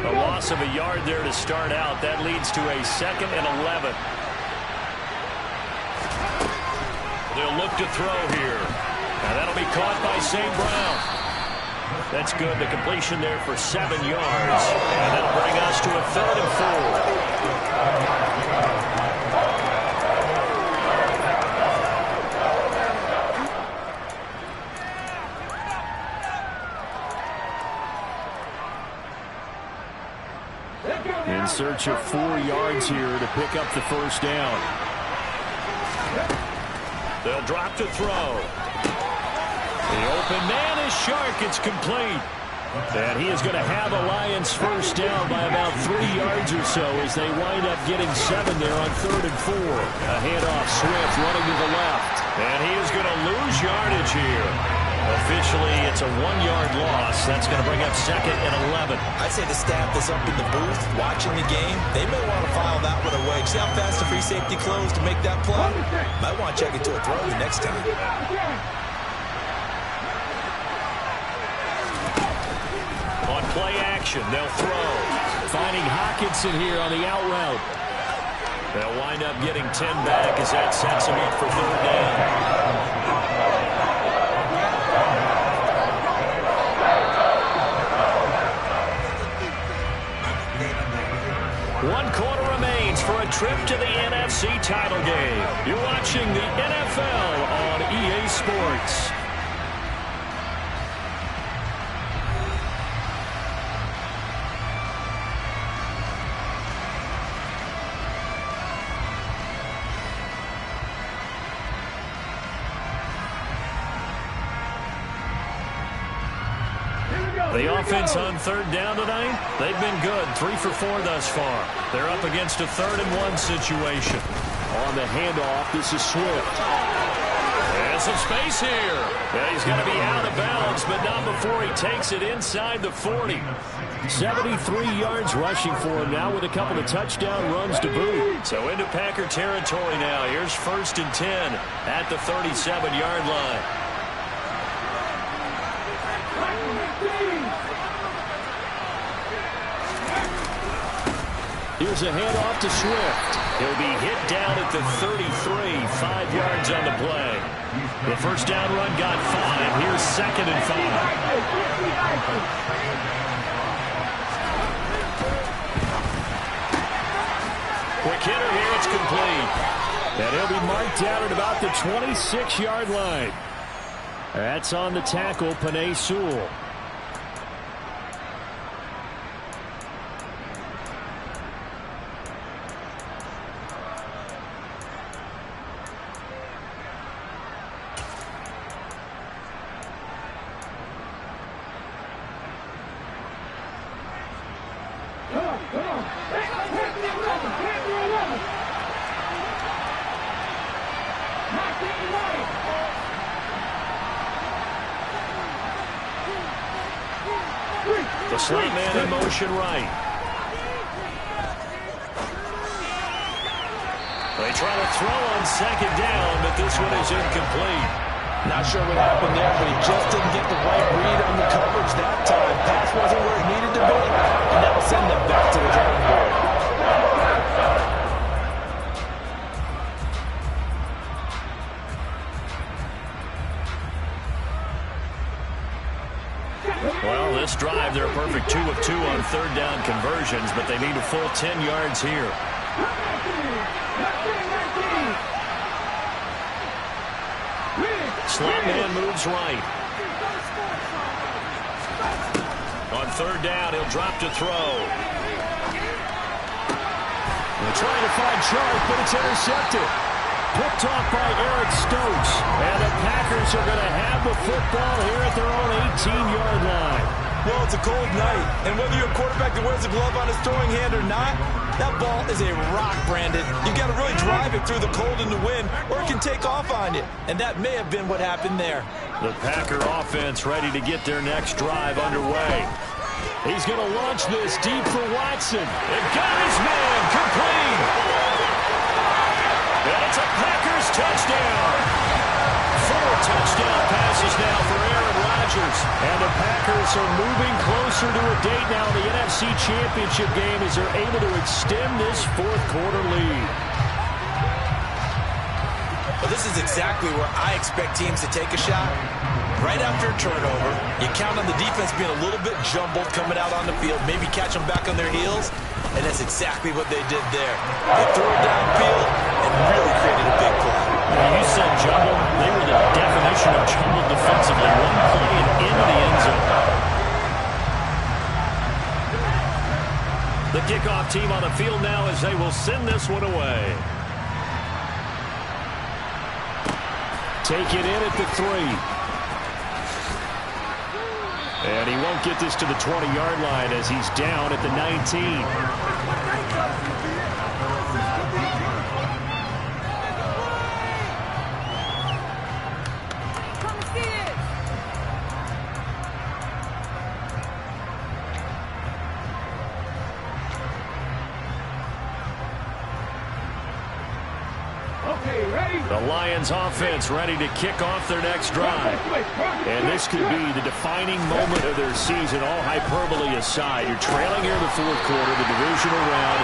A loss of a yard there to start out. That leads to a 2nd and 11. They'll look to throw here. And that'll be caught by St. Brown. That's good. The completion there for 7 yards. And that'll bring us to a 3rd and 4. In search of 4 yards here to pick up the 1st down. They'll drop to throw. The open man is Shark. It's complete. And he is going to have a Lions 1st down by about 3 yards or so as they wind up getting 7 there on 3rd and 4. A handoff, Swift running to the left. And he is going to lose yardage here. Officially, it's a 1-yard loss. That's going to bring up 2nd and 11. I'd say the staff that's up in the booth watching the game, they may want to file that one away. See how fast the free safety closed to make that play? Might want to check it to a throw the next time. On play action, they'll throw. Finding Hockenson here on the out route. They'll wind up getting 10 back as that sets them up for 3rd down. One quarter remains for a trip to the NFC title game. You're watching the NFL on EA Sports. The offense on 3rd down tonight, they've been good. 3 for 4 thus far. They're up against a 3rd and 1 situation. On the handoff, this is Swift. There's some space here. Yeah, he's going to be out of bounds, but not before he takes it inside the 40. 73 yards rushing for him now with a couple of touchdown runs to boot. So into Packer territory now. Here's 1st and 10 at the 37-yard line. Here's a handoff to Swift. He'll be hit down at the 33, 5 yards on the play. The first down run got 5. Here's 2nd and 5. Quick hitter here, it's complete. And he'll be marked down at about the 26-yard line. That's on the tackle, Penei Sewell. The slot man in motion right. They try to throw on 2nd down, but this one is incomplete. Not sure what happened there, but he just didn't get the right read on the coverage that time. Pass wasn't where it needed to be, and that'll send them back to the drawing board. Well, this drive, they're a perfect 2 of 2 on 3rd down conversions, but they need a full 10 yards here. Slot man moves right. On 3rd down, he'll drop to throw. They're trying to find Chark, but it's intercepted. Picked off by Eric Stokes. And the Packers are going to have the football here at their own 18-yard line. Well, it's a cold night, and whether you're a quarterback that wears a glove on his throwing hand or not, that ball is a rock, Brandon. You've got to really drive it through the cold and the wind, or it can take off on you. And that may have been what happened there. The Packer offense ready to get their next drive underway. He's going to launch this deep for Watson. It got his man complete. And it's a Packers touchdown. 4 touchdown passes now for Aaron Rodgers. And the Packers are moving closer to a date now in the NFC Championship game as they're able to extend this 4th quarter lead. Well, this is exactly where I expect teams to take a shot. Right after a turnover, you count on the defense being a little bit jumbled coming out on the field, maybe catch them back on their heels, and that's exactly what they did there. They threw it downfield and really created a big play. You said jumbled. They were the definition of jumbled defensively. One play and into the end zone. The kickoff team on the field now as they will send this one away. Take it in at the 3. And he won't get this to the 20-yard line as he's down at the 19. The Lions offense ready to kick off their next drive. And this could be the defining moment of their season, all hyperbole aside. You're trailing here in the fourth quarter, the divisional round.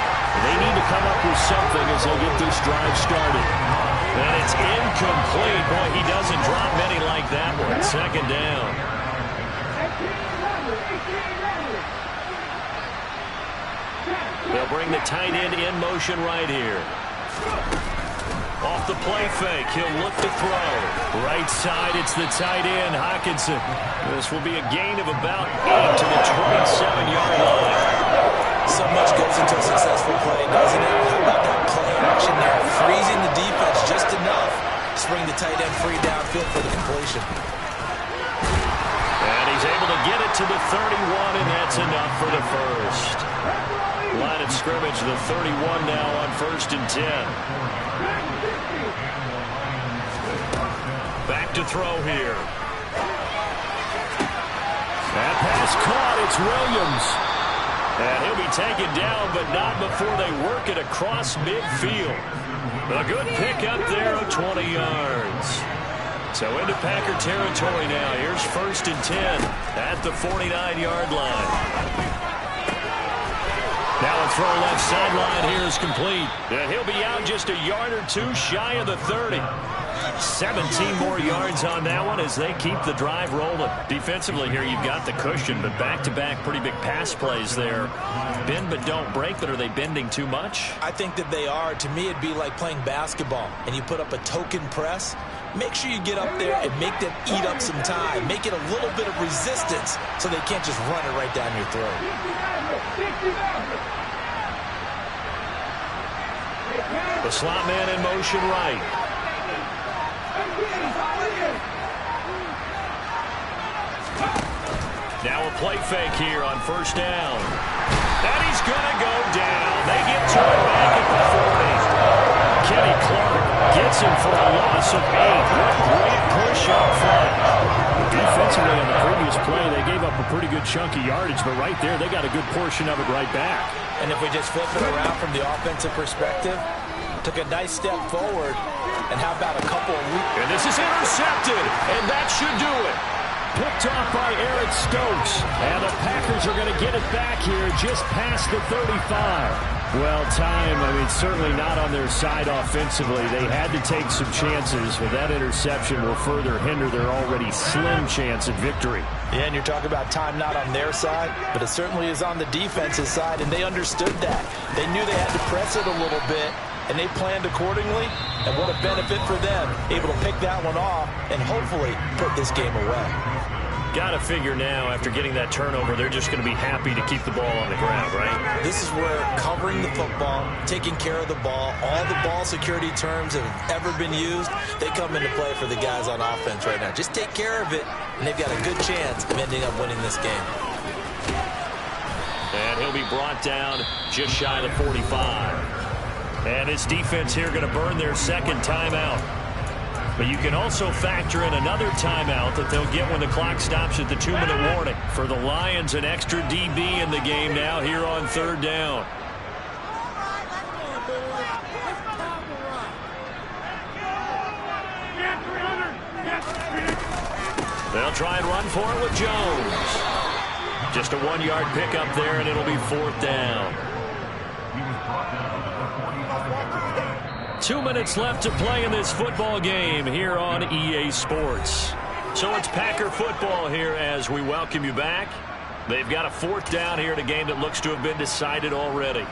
They need to come up with something as they get this drive started. And it's incomplete. Boy, he doesn't drop many like that one. Second down. They'll bring the tight end in motion right here. Off the play fake, he'll look to throw. Right side, it's the tight end, Hockenson. This will be a gain of about 8 to the 27-yard line. So much goes into a successful play, doesn't it? How about that play action there? Freezing the defense just enough to bring the tight end free downfield for the completion. And he's able to get it to the 31, and that's enough for the first. Line of scrimmage, the 31 now on 1st and 10. Back to throw here. That pass caught. It's Williams. And he'll be taken down, but not before they work it across midfield. A good pickup there of 20 yards. So into Packer territory now. Here's 1st and 10 at the 49-yard line. Now a throw left sideline here is complete. And he'll be out just a yard or two shy of the 30. 17 more yards on that one as they keep the drive rolling. Defensively here, you've got the cushion, but back-to-back pretty big pass plays there. Bend but don't break, but are they bending too much? I think that they are. To me, it'd be like playing basketball, and you put up a token press. Make sure you get up there and make them eat up some time. Make it a little bit of resistance so they can't just run it right down your throat. The slot man in motion right. Now a play fake here on 1st down. And he's going to go down. They get to it back at the 40. Kenny Clark gets him for a loss of 8. What great push up front. Defensively on the previous play, they gave up a pretty good chunk of yardage, but right there, they got a good portion of it right back. And if we just flip it around from the offensive perspective, took a nice step forward, and how about a couple of weeks? And this is intercepted, and that should do it. Picked off by Eric Stokes. And the Packers are going to get it back here just past the 35. Well, certainly not on their side offensively. They had to take some chances, but that interception will further hinder their already slim chance at victory. Yeah, and you're talking about time not on their side, but it certainly is on the defensive side, and they understood that. They knew they had to press it a little bit, and they planned accordingly, and what a benefit for them, able to pick that one off and hopefully put this game away. Got to figure now, after getting that turnover, they're just going to be happy to keep the ball on the ground, right? This is where covering the football, taking care of the ball, all the ball security terms that have ever been used, they come into play for the guys on offense right now. Just take care of it, and they've got a good chance of ending up winning this game. And he'll be brought down just shy of the 45. And his defense here going to burn their second timeout. But you can also factor in another timeout that they'll get when the clock stops at the 2-minute warning. For the Lions, an extra DB in the game now here on third down. They'll try and run for it with Jones. Just a 1-yard pickup there, and it'll be fourth down. 2 minutes left to play in this football game here on EA Sports. So it's Packer football here as we welcome you back. They've got a fourth down here in a game that looks to have been decided already.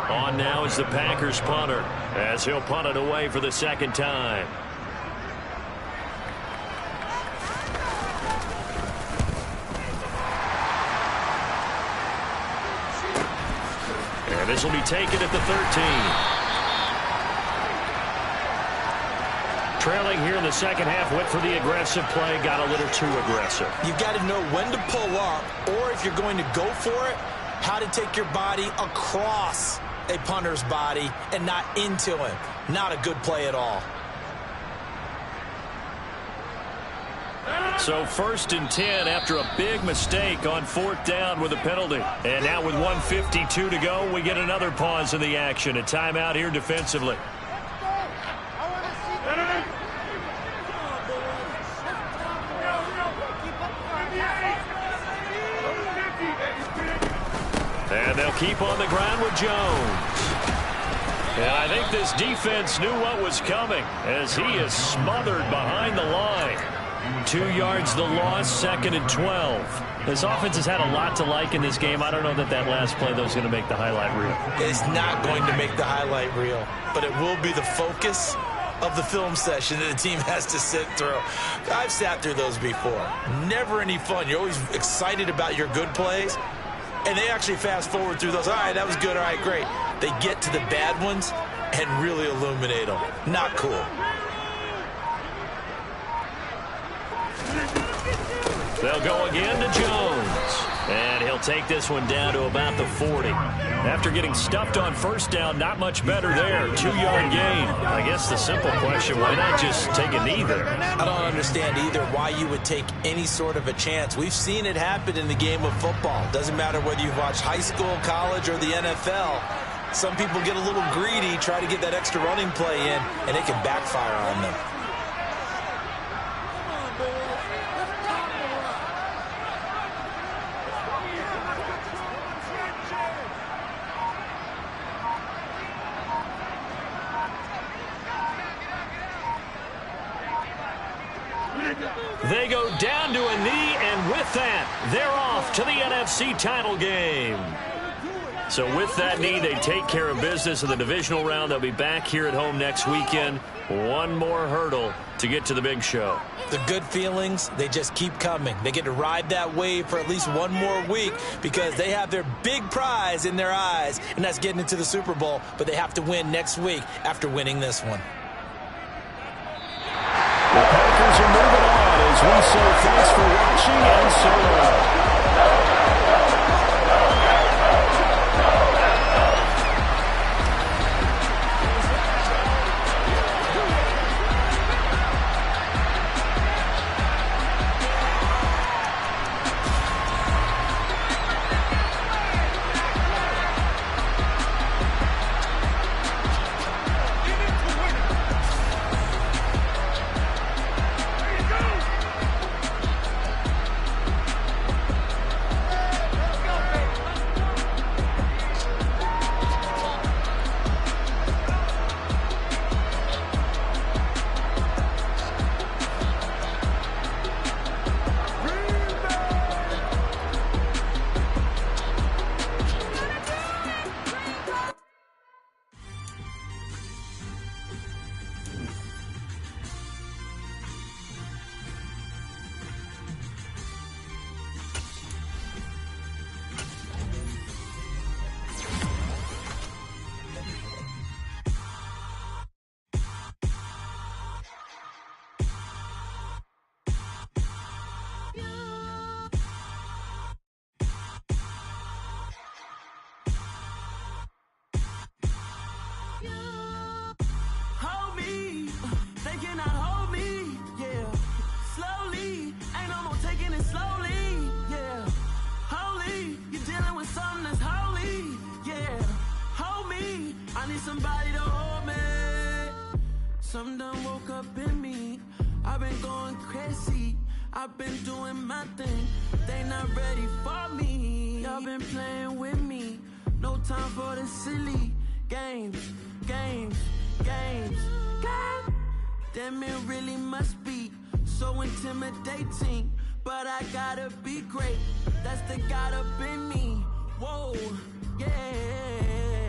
On now is the Packers punter as he'll punt it away for the second time. And this will be taken at the 13. Trailing here in the second half, went for the aggressive play, got a little too aggressive. You've got to know when to pull up, or if you're going to go for it, how to take your body across a punter's body and not into him. Not a good play at all. So 1st and 10 after a big mistake on 4th down with a penalty. And now with 1:52 to go, we get another pause in the action. A timeout here defensively. And they'll keep on the ground with Jones. And I think this defense knew what was coming as he is smothered behind the line. 2 yards the loss, 2nd and 12. This offense has had a lot to like in this game. I don't know that last play, though, is going to make the highlight reel. It's not going to make the highlight reel, but it will be the focus of the film session that the team has to sit through. I've sat through those before. Never any fun. You're always excited about your good plays, and they actually fast forward through those. All right, that was good. All right, great. They get to the bad ones and really illuminate them. Not cool. They'll go again to Jones. And he'll take this one down to about the 40. After getting stuffed on 1st down, not much better there. 2-yard gain. I guess the simple question, why not just take a knee there? I don't understand either why you would take any sort of a chance. We've seen it happen in the game of football. Doesn't matter whether you've watched high school, college, or the NFL. Some people get a little greedy, try to get that extra running play in, and it can backfire on them. They go down to a knee, and with that, they're off to the NFC title game. So with that knee, they take care of business in the divisional round. They'll be back here at home next weekend. One more hurdle to get to the big show. The good feelings, they just keep coming. They get to ride that wave for at least one more week because they have their big prize in their eyes, and that's getting into the Super Bowl. But they have to win next week after winning this one. The Packers are moving on as we say thanks for watching and so long. Somebody to hold me. Something done woke up in me. I've been going crazy. I've been doing my thing. They not ready for me. Y'all been playing with me. No time for the silly games. Damn, it really must be so intimidating. But I gotta be great. That's the God up in me. Whoa, yeah.